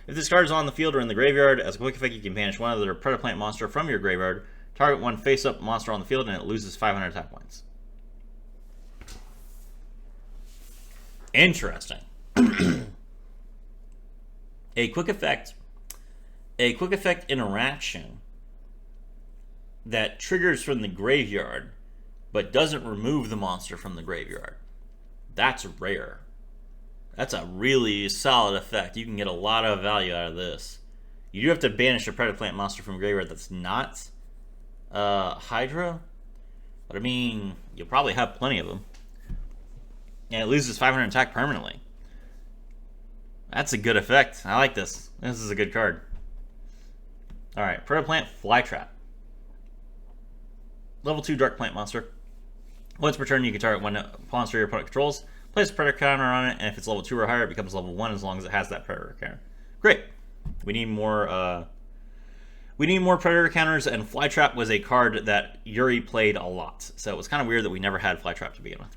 If this card is on the field or in the graveyard, as a quick effect, you can banish one other Predaplant monster from your graveyard, target 1 face-up monster on the field, and it loses 500 attack points. Interesting. A quick effect interaction that triggers from the graveyard, but doesn't remove the monster from the graveyard. That's rare. That's a really solid effect. You can get a lot of value out of this. You do have to banish a Predaplant monster from graveyard that's not Hydra, but I mean, you'll probably have plenty of them. And it loses 500 attack permanently. That's a good effect. I like this. This is a good card. Alright, Predaplant Flytrap. Level 2 Dark Plant monster. Once per turn, you can target 1 monster your opponent controls, place a predator counter on it, and if it's level 2 or higher, it becomes level 1 as long as it has that predator counter. Great. We need more predator counters, and Flytrap was a card that Yuri played a lot. So it was kind of weird that we never had Flytrap to begin with.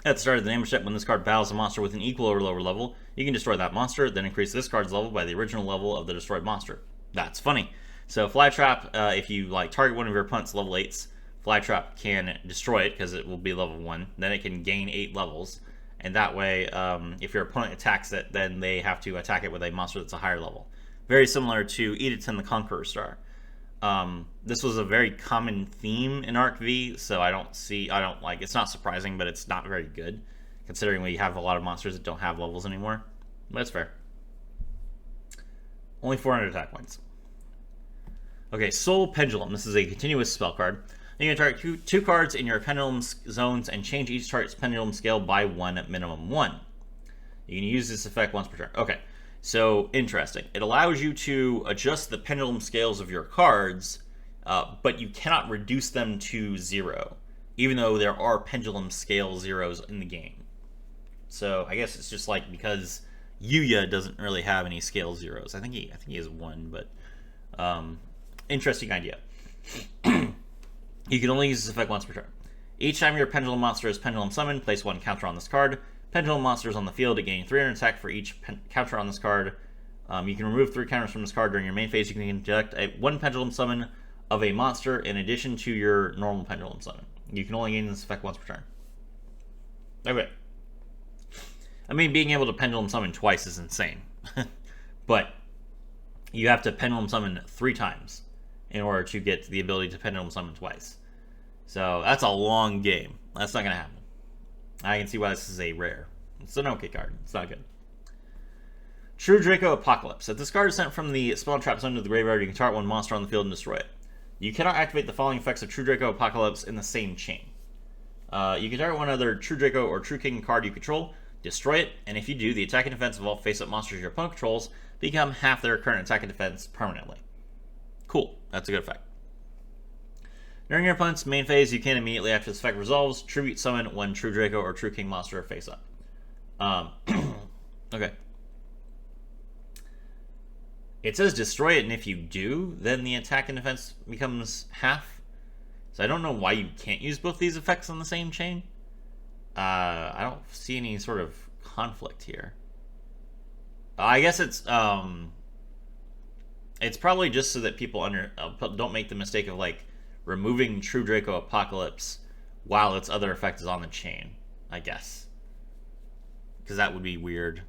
At the start of the damage step, when this card battles a monster with an equal or lower level, you can destroy that monster, then increase this card's level by the original level of the destroyed monster. That's funny. So Flytrap, if you like target one of your opponent's level 8s, Flytrap can destroy it because it will be level 1. Then it can gain 8 levels. And that way, if your opponent attacks it, then they have to attack it with a monster that's a higher level. Very similar to Edithton the Conqueror Star. This was a very common theme in Arc V, so it's not surprising, but it's not very good, considering we have a lot of monsters that don't have levels anymore. But that's fair. Only 400 attack points. Okay, Soul Pendulum. This is a continuous spell card. You can target two cards in your pendulum zones and change each target's pendulum scale by 1 at minimum 1. You can use this effect once per turn. Okay, so interesting. It allows you to adjust the pendulum scales of your cards, but you cannot reduce them to 0, even though there are pendulum scale zeros in the game. So I guess it's just like because Yuya doesn't really have any scale zeros. I think he has 1, but interesting idea. You can only use this effect once per turn. Each time your pendulum monster is pendulum summoned, place 1 counter on this card. Pendulum monsters on the field are gaining 300 attack for each counter on this card. You can remove 3 counters from this card during your main phase. You can conduct 1 pendulum summon of a monster in addition to your normal pendulum summon. You can only gain this effect once per turn. Okay. I mean, being able to pendulum summon twice is insane. But you have to pendulum summon 3 times in order to get the ability to pendulum summon twice. So that's a long game. That's not going to happen. I can see why this is a rare. It's an okay card. It's not good. True Draco Apocalypse. If this card is sent from the spell and trap zone to the graveyard, you can target 1 monster on the field and destroy it. You cannot activate the following effects of True Draco Apocalypse in the same chain. You can target one other True Draco or True King card you control, destroy it, and if you do, the attack and defense of all face-up monsters your opponent controls become half their current attack and defense permanently. Cool. That's a good effect. During your opponent's main phase, you can immediately after this effect resolves, tribute summon 1 True Draco or True King monster face up. Okay. It says destroy it, and if you do, then the attack and defense becomes half. So I don't know why you can't use both these effects on the same chain. I don't see any sort of conflict here. I guess it's probably just so that people don't make the mistake of like removing True Draco Apocalypse while its other effect is on the chain, I guess. Because that would be weird.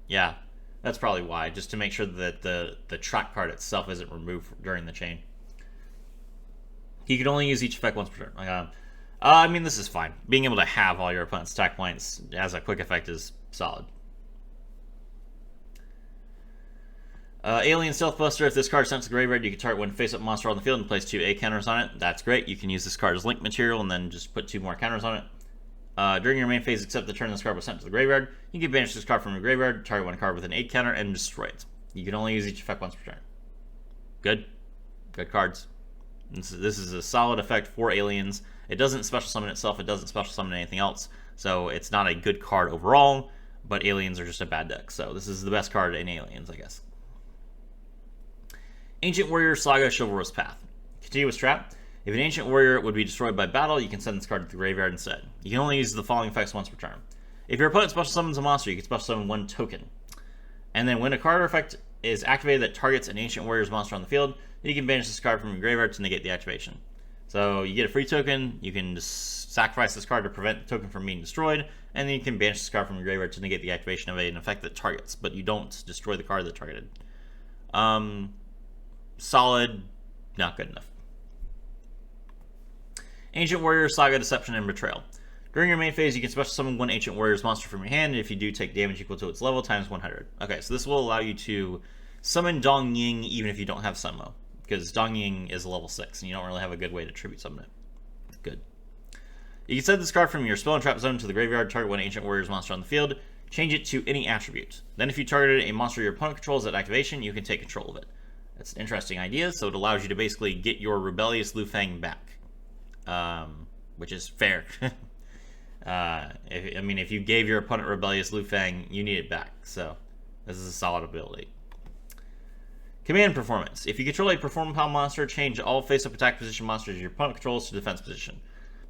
Yeah, that's probably why. Just to make sure that the track card itself isn't removed during the chain. You can only use each effect once per turn. I mean, this is fine. Being able to have all your opponent's attack points as a quick effect is solid. Alien Stealth Buster. If this card is sent to the graveyard, you can target 1 face-up monster on the field and place 2 A counters on it. That's great. You can use this card as link material and then just put 2 more counters on it. During your main phase, except the turn this card was sent to the graveyard, you can banish this card from your graveyard, target 1 card with an 8 counter, and destroy it. You can only use each effect once per turn. Good. Good cards. This is a solid effect for aliens. It doesn't special summon itself. It doesn't special summon anything else. So it's not a good card overall, but aliens are just a bad deck. So this is the best card in aliens, I guess. Ancient Warrior Saga Chivalrous Path. Continuous trap. If an Ancient Warrior would be destroyed by battle, you can send this card to the graveyard instead. You can only use the following effects once per turn. If your opponent special summons a monster, you can special summon 1 token. And then when a card or effect is activated that targets an Ancient Warrior's monster on the field, you can banish this card from your graveyard to negate the activation. So you get a free token, you can just sacrifice this card to prevent the token from being destroyed, and then you can banish this card from your graveyard to negate the activation of an effect that targets, but you don't destroy the card that targeted. Solid, not good enough. Ancient Warrior Saga Deception and Betrayal. During your main phase, you can special summon 1 Ancient Warrior's monster from your hand, and if you do, take damage equal to its level times 100. Okay, so this will allow you to summon Dong Ying even if you don't have Sunmo, because Dong Ying is a level 6, and you don't really have a good way to tribute summon it. Good. You can send this card from your spell and trap zone to the graveyard, target 1 Ancient Warrior's monster on the field, change it to any attribute. Then if you targeted a monster your opponent controls at activation, you can take control of it. That's an interesting idea, so it allows you to basically get your rebellious Lu Fang back, which is fair. If you gave your opponent rebellious Lu Fang, you need it back, so this is a solid ability. Command Performance. If you control a Perform Pile monster, change all face-up attack position monsters your opponent controls to defense position.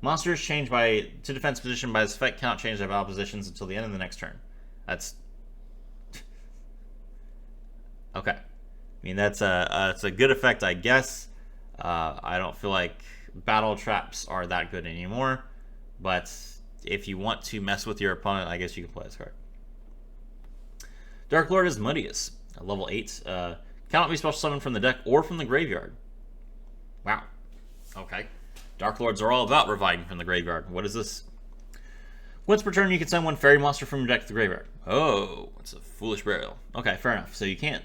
Monsters changed to defense position by this effect cannot change their battle positions until the end of the next turn. That's... Okay. mean, that's it's a good effect, I guess. I don't feel like battle traps are that good anymore, but if you want to mess with your opponent, I guess you can play this card. Dark Lord Asmodeus, level 8. Cannot be special summoned from the deck or from the graveyard. Wow. Okay. Dark Lords are all about reviving from the graveyard. What is this? Once per turn, you can send one fairy monster from your deck to the graveyard. Oh, it's a foolish burial. Okay, fair enough. So you can't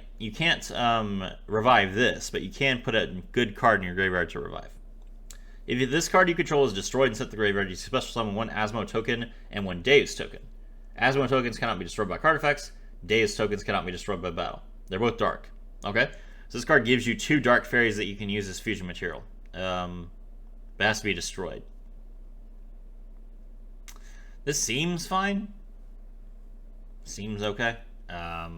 revive this, but you can put a good card in your graveyard to revive. If this card you control is destroyed and sent to the graveyard, you special summon one Asmo token and one Deus token. Asmo tokens cannot be destroyed by card effects. Deus tokens cannot be destroyed by battle. They're both dark. Okay? So this card gives you 2 dark fairies that you can use as fusion material. But it has to be destroyed. This seems fine. Seems okay. I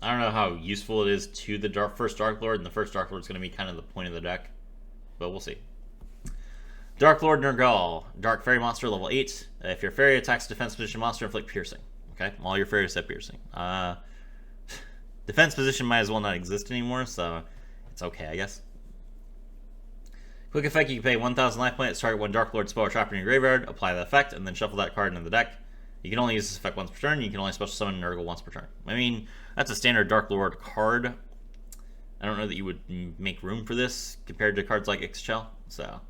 don't know how useful it is to the first Dark Lord, and the first Dark Lord is going to be kind of the point of the deck. But we'll see. Dark Lord Nergal, Dark Fairy Monster, level 8. If your fairy attacks defense position monster, inflict piercing. Okay, all your fairies have piercing. Defense position might as well not exist anymore, so it's okay, I guess. Quick effect, you can pay 1,000 life points, target one Dark Lord spell or trap in your graveyard, apply the effect, and then shuffle that card into the deck. You can only use this effect once per turn. You can only special summon Nurgle once per turn. I mean, that's a standard Dark Lord card. I don't know that you would make room for this compared to cards like Ixchel, so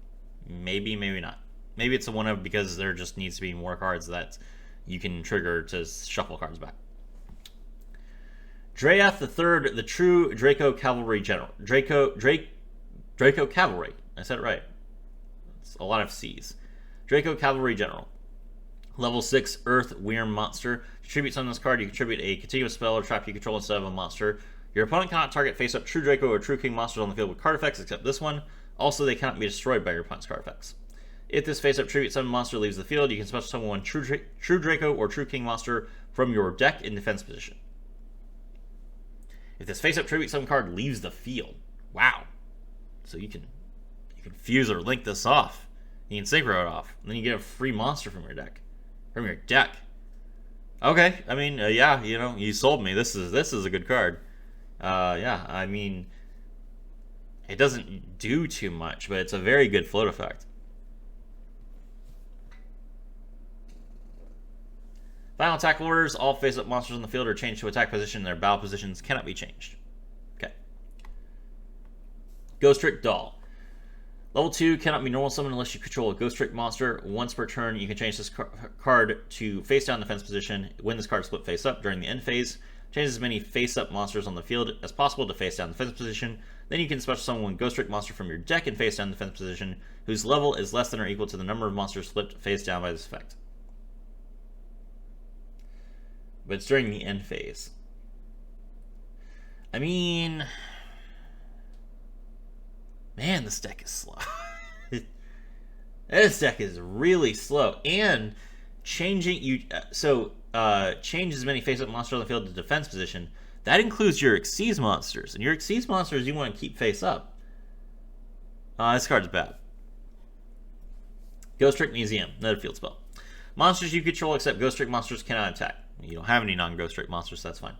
maybe, maybe not. Maybe it's a one-of because there just needs to be more cards that you can trigger to shuffle cards back. Drayath III, the true Draco Cavalry General. Draco Cavalry. I said it right. It's a lot of C's. Draco Cavalry General. Level 6 Earth Wyrm Monster. Contribute on this card. You contribute a continuous spell or trap you control instead of a monster. Your opponent cannot target face-up True Draco or True King monsters on the field with card effects except this one. Also, they cannot be destroyed by your opponent's card effects. If this face-up Tribute Summon monster leaves the field, you can special summon one True Draco or True King monster from your deck in defense position. If this face-up Tribute Summon card leaves the field, wow. So you can fuse or link this off. You can synchro it off, and then you get a free monster from your deck. Okay, I mean, yeah, you know, you sold me. This is a good card. Yeah, I mean, it doesn't do too much, but it's a very good float effect. Final attack orders. All face-up monsters on the field are changed to attack position. Their battle positions cannot be changed. Okay. Ghost Trick Doll. Level 2 cannot be normal summoned unless you control a Ghost Trick monster. Once per turn, you can change this card to face-down defense position. When this card is split face-up during the end phase, change as many face-up monsters on the field as possible to face-down defense position. Then you can special summon one Ghost Trick monster from your deck in face-down defense position, whose level is less than or equal to the number of monsters flipped face-down by this effect. But it's during the end phase. I mean, man, this deck is slow. This deck is really slow. And changing change as many face-up monsters on the field to defense position. That includes your Xyz monsters. And your Xyz monsters you want to keep face-up. This card's bad. Ghost Trick Museum, another field spell. Monsters you control except Ghost Trick monsters cannot attack. You don't have any non-Ghost Trick monsters, so that's fine.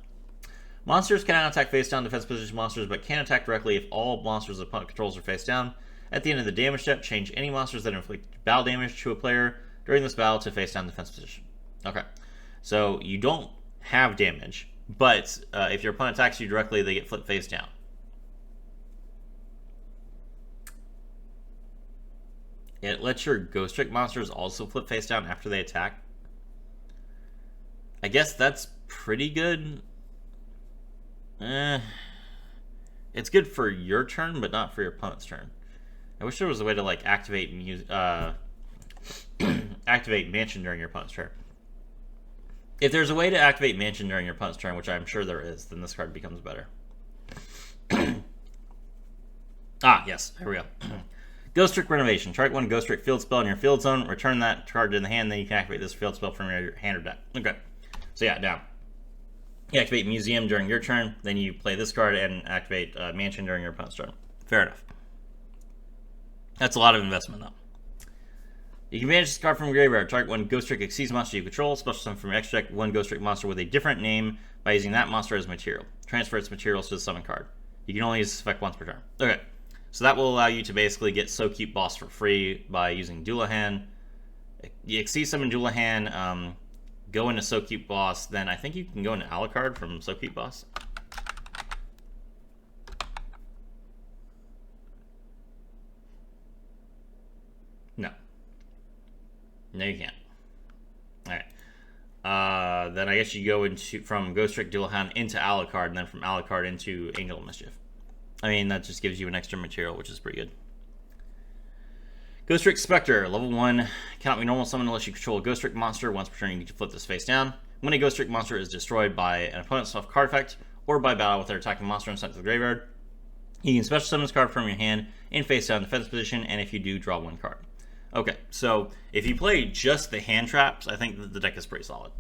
Monsters cannot attack face-down defense position monsters, but can attack directly if all monsters the opponent controls are face-down. At the end of the damage step, change any monsters that inflict battle damage to a player during this battle to face-down defense position. Okay, so you don't have damage, but if your opponent attacks you directly, they get flipped face-down. It lets your Ghost Trick monsters also flip face-down after they attack. I guess that's pretty good. It's good for your turn, but not for your opponent's turn. I wish there was a way to like activate activate Mansion during your opponent's turn. If there's a way to activate Mansion during your opponent's turn, which I'm sure there is, then this card becomes better. Yes, here we go. Ghost Trick Renovation. Target one Ghost Trick field spell in your field zone. Return that card to the hand, then you can activate this field spell from your hand or deck. Okay. So yeah, down. You activate Museum during your turn, then you play this card and activate Mansion during your opponent's turn. Fair enough. That's a lot of investment, though. You can banish this card from your graveyard. Target one Ghost Trick Exceeds monster you control. Special summon from your extra deck one Ghost Trick monster with a different name by using that monster as material. Transfer its materials to the summon card. You can only use this effect once per turn. Okay, so that will allow you to basically get So Cute Boss for free by using Doulahan. You Exceed summon Doulahan, go into So Cute Boss, then I think you can go into Alucard from So Cute Boss. No, you can't. Alright. Then I guess you go from Ghost Trick Doulahan into Alucard, and then from Alucard into Angel of Mischief. I mean, that just gives you an extra material, which is pretty good. Ghost Trick Spectre, level 1. Cannot be normal summon unless you control a Ghost Trick monster. Once per turn, you can flip this face down. When a Ghost Trick monster is destroyed by an opponent's soft card effect, or by battle with their attacking monster and sent to the graveyard, you can special summon this card from your hand in face down defense position, and if you do, draw one card. Okay, so if you play just the hand traps, I think that the deck is pretty solid.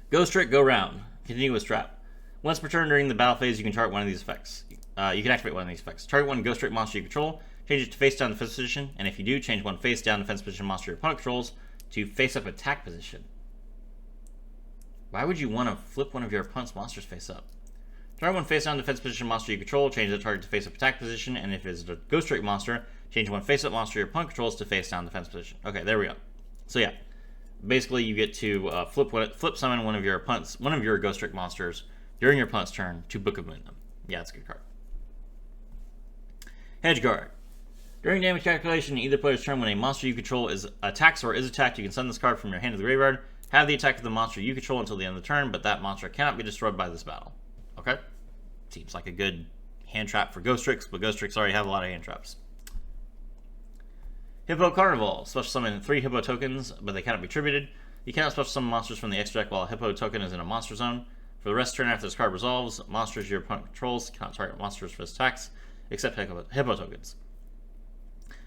Ghost Trick Go Round. Continuous trap. Once per turn during the battle phase, you can target one of these effects. You can activate one of these effects. Target one Ghost Trick monster you control, change it to face down defense position, and if you do, change one face down defense position monster your opponent controls to face up attack position. Why would you want to flip one of your opponent's monsters face up? Target one face down defense position monster you control, change the target to face up attack position, and if it's a Ghost Trick monster, change one face up monster your opponent controls to face down defense position. Okay, there we go. So yeah, basically you get to flip summon one of your Ghost Trick monsters during your opponent's turn to Book of Moon them. Yeah, it's a good card. Hedgeguard. During damage calculation, either player's turn when a monster you control attacks or is attacked, you can send this card from your hand to the graveyard. Have the attack of the monster you control until the end of the turn, but that monster cannot be destroyed by this battle. Okay? Seems like a good hand trap for Ghost Tricks, but Ghost Tricks already have a lot of hand traps. Hippo Carnival. Special summon 3 Hippo tokens, but they cannot be tributed. You cannot special summon monsters from the extra deck while a Hippo token is in a monster zone. For the rest of the turn after this card resolves, monsters your opponent controls cannot target monsters for its attacks, except Hippo tokens.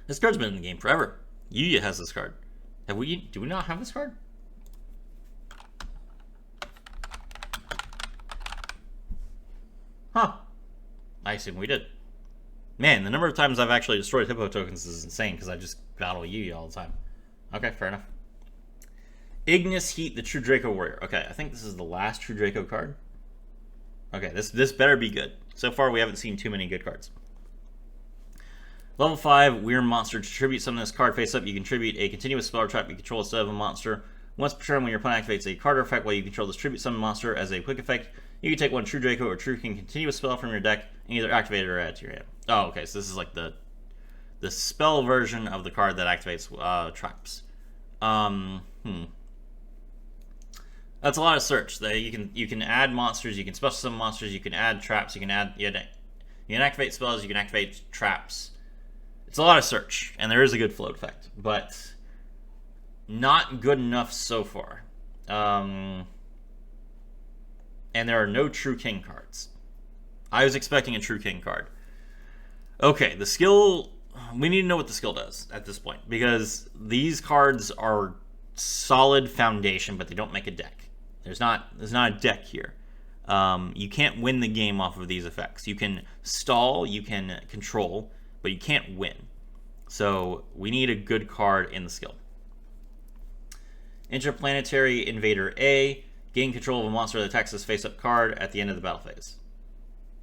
This card's been in the game forever. Yuya has this card. Do we not have this card? Huh. I assume we did. Man, the number of times I've actually destroyed Hippo tokens is insane because I just battle Yuya all the time. Okay, fair enough. Ignis Heat, the True Draco Warrior. Okay, I think this is the last True Draco card. Okay, this better be good. So far, we haven't seen too many good cards. Level 5, Weird Monster. To tribute summon this card face up, you can tribute a continuous spell or trap you control instead of a monster. Once per turn, when your opponent activates a card or effect while you control this tribute summon monster as a quick effect, you can take one True Draco or True King continuous spell from your deck and either activate it or add it to your hand. Oh, okay, so this is like the spell version of the card that activates traps. That's a lot of search. You can add monsters, you can special summon monsters, you can add traps, you can activate spells, you can activate traps. It's a lot of search, and there is a good float effect, but not good enough so far. And there are no True King cards. I was expecting a True King card. Okay, the skill... We need to know what the skill does at this point, because these cards are solid foundation, but they don't make a deck. There's not a deck here. You can't win the game off of these effects. You can stall, you can control, but you can't win. So we need a good card in the skill. Interplanetary Invader A. Gain control of a monster that attacks this face-up card at the end of the battle phase.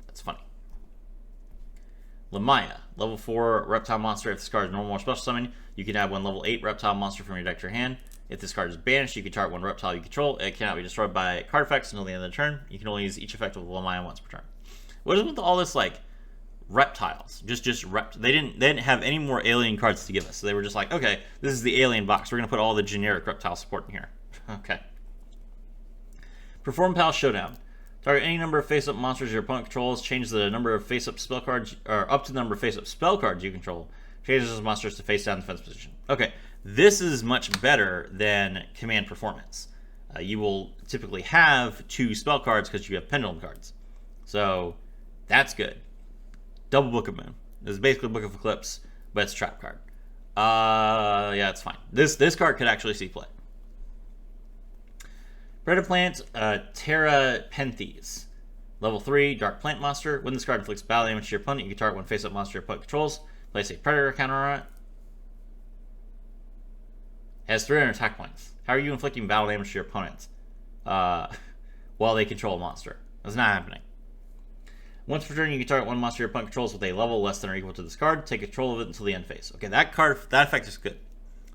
That's funny. Lamaya. Level 4 Reptile Monster. If this card is normal or special summon, you can add one level 8 Reptile Monster from your deck to your hand. If this card is banished, you can target one reptile you control. It cannot be destroyed by card effects until the end of the turn. You can only use each effect of Lamaya once per turn. What is with all this, like, reptiles? They didn't have any more alien cards to give us. So they were just like, okay, this is the alien box. We're going to put all the generic reptile support in here. Okay. Perform Pal Showdown. Target any number of face-up monsters your opponent controls. Change the number of face-up spell cards, or up to the number of face-up spell cards you control. Change those monsters to face-down defense position. Okay, this is much better than Command Performance. You will typically have 2 spell cards because you have Pendulum cards. So, that's good. Double Book of Moon. This is basically Book of Eclipse, but it's a trap card. Yeah, it's fine. This card could actually see play. Predaplant, Terra Penthes. Level 3, Dark Plant Monster. When this card inflicts battle damage to your opponent, you can target one face-up monster your opponent controls. Place a Predator counter on it. It has 300 attack points. How are you inflicting battle damage to your opponents while they control a monster? That's not happening. Once per turn, you can target one monster your opponent controls with a level less than or equal to this card. Take control of it until the end phase. Okay, that effect is good.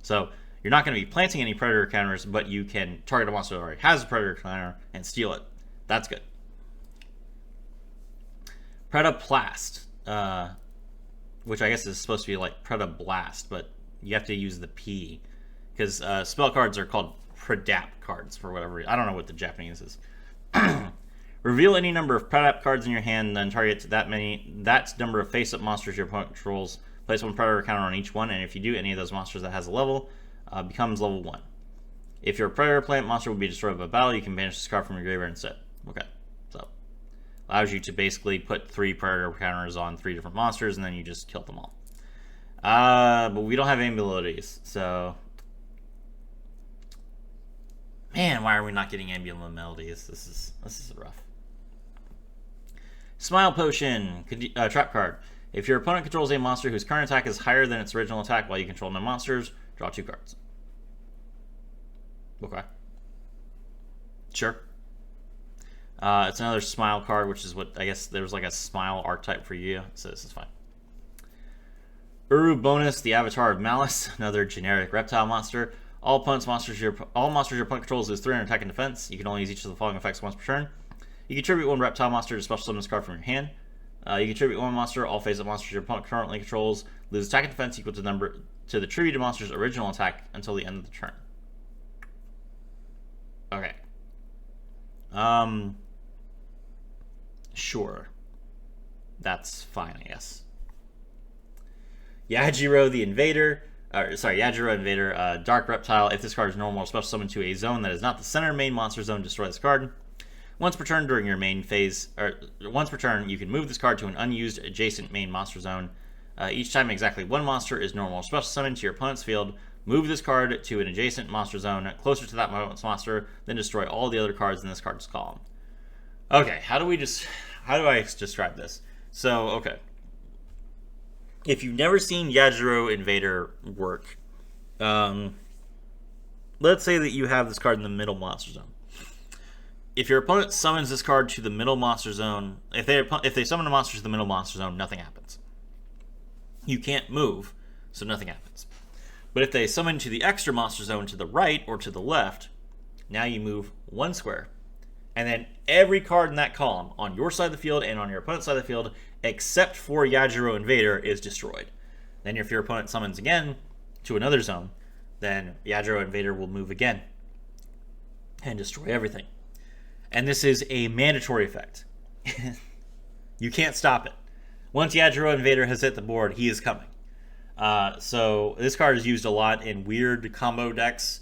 So you're not going to be planting any predator counters, but you can target a monster that already has a predator counter and steal it. That's good. Predaplast, which I guess is supposed to be like Predablast, but you have to use the P because spell cards are called Predap cards for whatever reason. I don't know what the Japanese is. Reveal any number of Predap cards in your hand, then target that number of face-up monsters your opponent controls. Place one Predator counter on each one, and if you do, any of those monsters that has a level becomes level 1. If your Predator plant monster will be destroyed by battle, you can banish this card from your graveyard instead. Okay, so allows you to basically put 3 Predator counters on 3 different monsters, and then you just kill them all. But we don't have any abilities, so... Man, why are we not getting ambient melodies? This is rough. Smile Potion, trap card. If your opponent controls a monster whose current attack is higher than its original attack while you control no monsters, draw 2 cards. Okay. Sure. It's another Smile card, which is what, I guess there was like a Smile archetype for you, so this is fine. Uru Bonus, the Avatar of Malice, another generic reptile monster. All monsters your opponent controls lose 300 attack and defense. You can only use each of the following effects once per turn. You contribute 1 reptile monster to special summon this card from your hand. You contribute 1 monster. All face-up monsters your opponent currently controls lose attack and defense equal to the attributed monster's original attack until the end of the turn. Okay. Sure. That's fine, I guess. Yajiro the Invader. Yajiro Invader, Dark Reptile. If this card is normal or special summoned to a zone that is not the center main monster zone, destroy this card. Once per turn during your main phase, or once per turn, you can move this card to an unused adjacent main monster zone. Each time exactly 1 monster is normal or special summoned to your opponent's field, move this card to an adjacent monster zone closer to that monster, then destroy all the other cards in this card's column. Okay, how do I describe this? So, okay. If you've never seen Yajiro Invader work, let's say that you have this card in the middle monster zone. If your opponent summons this card to the middle monster zone, if they summon a monster to the middle monster zone, nothing happens. You can't move, so nothing happens. But if they summon to the extra monster zone to the right or to the left, now you move 1 square. And then every card in that column, on your side of the field and on your opponent's side of the field, except for Yajiro Invader, is destroyed. Then if your opponent summons again to another zone, then Yajiro Invader will move again and destroy everything. And this is a mandatory effect. You can't stop it. Once Yajiro Invader has hit the board, he is coming. So this card is used a lot in weird combo decks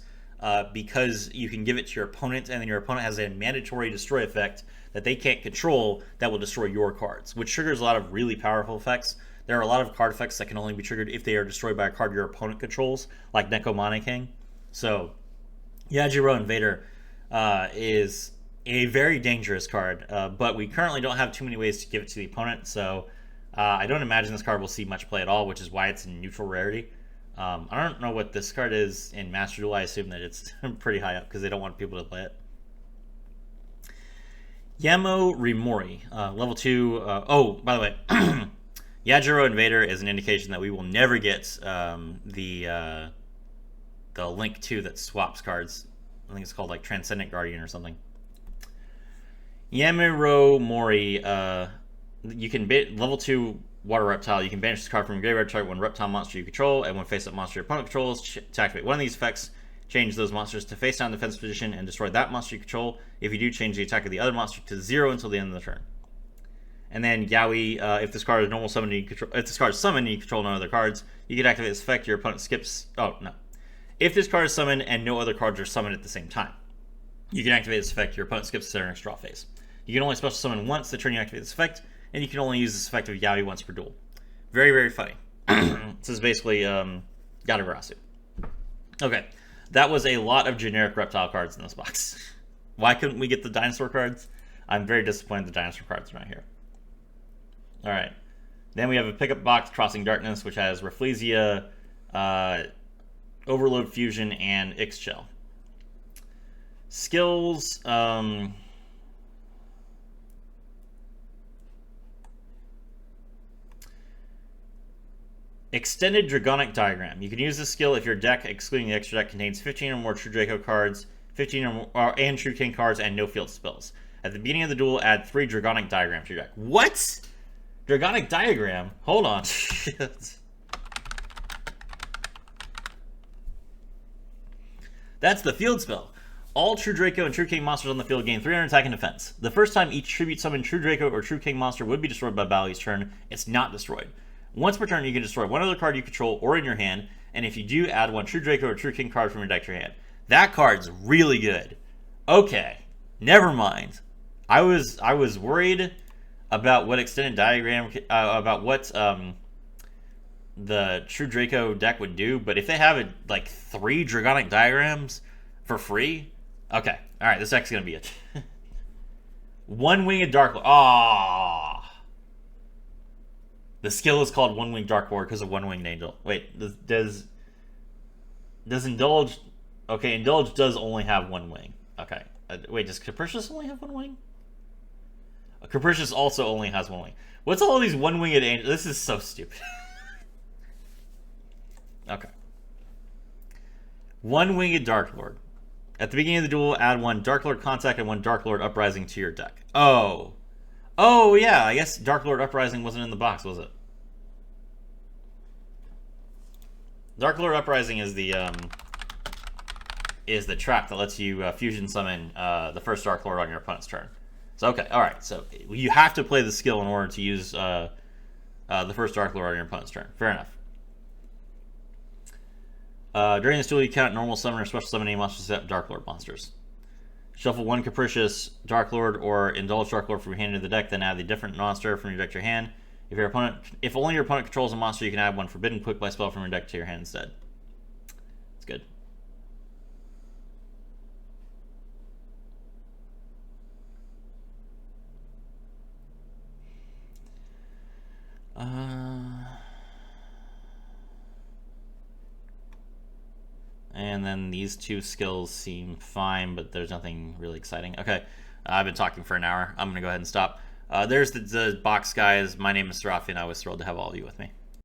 because you can give it to your opponent, and then your opponent has a mandatory destroy effect that they can't control that will destroy your cards, which triggers a lot of really powerful effects. There are a lot of card effects that can only be triggered if they are destroyed by a card your opponent controls, like Nekomane King. So Yajiro Invader is a very dangerous card, but we currently don't have too many ways to give it to the opponent, so I don't imagine this card will see much play at all, which is why it's in neutral rarity. I don't know what this card is in Master Duel. I assume that it's pretty high up because they don't want people to play it. Yamo Rimori, level 2. Oh, by the way, Yajiro Invader is an indication that we will never get the Link 2 that swaps cards. I think it's called like Transcendent Guardian or something. Yamiro Mori, you can level 2 Water Reptile. You can banish this card from your graveyard, target 1 reptile monster you control, and 1 face-up monster your opponent controls. To activate one of these effects, change those monsters to face-down defense position and destroy that monster you control. If you do, change the attack of the other monster to 0 until the end of the turn. And then Yaoi, if this card is normal summoned, if this card is summoned and you control no other cards, you can activate this effect. Your opponent skips. Oh no! If this card is summoned and no other cards are summoned at the same time, you can activate this effect. Your opponent skips the next draw phase. You can only special summon once the turn you activate this effect, and you can only use this effect of Yaoi once per duel. Very, very funny. This is basically Yadagarasu. Okay, that was a lot of generic reptile cards in this box. Why couldn't we get the dinosaur cards? I'm very disappointed the dinosaur cards are not here. Alright, then we have a pickup box, Crossing Darkness, which has Rafflesia, Overload Fusion, and Ix-Shell. Skills, Extended Dragonic Diagram. You can use this skill if your deck, excluding the extra deck, contains 15 or more True Draco cards, 15 or more, and True King cards, and no field spells. At the beginning of the duel, add 3 Dragonic Diagram to your deck. What? Dragonic Diagram? Hold on. That's the field spell. All True Draco and True King monsters on the field gain 300 attack and defense. The first time each tribute summoned True Draco or True King monster would be destroyed by Bally's turn, it's not destroyed. Once per turn, you can destroy one other card you control or in your hand, and if you do, add 1 True Draco or True King card from your deck to your hand. That card's really good. Okay, never mind. I was worried about what extended diagram, about what the True Draco deck would do, but if they have like 3 Dragonic Diagrams for free, okay, all right, this deck's gonna be it. One-Winged Dark Lord. Ah. The skill is called One-Winged Dark Lord because of One-Winged Angel. Wait, does Indulge... Okay, Indulge does only have 1 wing. Okay. Wait, does Capricious only have 1 wing? Capricious also only has 1 wing. What's all these One-Winged Angels? This is so stupid. Okay. One-Winged Dark Lord. At the beginning of the duel, add 1 Dark Lord Contact and 1 Dark Lord Uprising to your deck. Oh. Oh, yeah, I guess Dark Lord Uprising wasn't in the box, was it? Dark Lord Uprising is the trap that lets you fusion summon the first Dark Lord on your opponent's turn. So, okay, alright, so you have to play the skill in order to use the first Dark Lord on your opponent's turn. Fair enough. During this duel, you count normal summon or special summon any monsters except Dark Lord monsters. Shuffle 1 Capricious Dark Lord or Indulge Dark Lord from your hand to the deck, then add the different monster from your deck to your hand. If only your opponent controls a monster, you can add 1 Forbidden Quick by spell from your deck to your hand instead. It's good. And then these 2 skills seem fine, but there's nothing really exciting. Okay, I've been talking for an hour. I'm going to go ahead and stop. There's the box, guys. My name is Serafi, and I was thrilled to have all of you with me.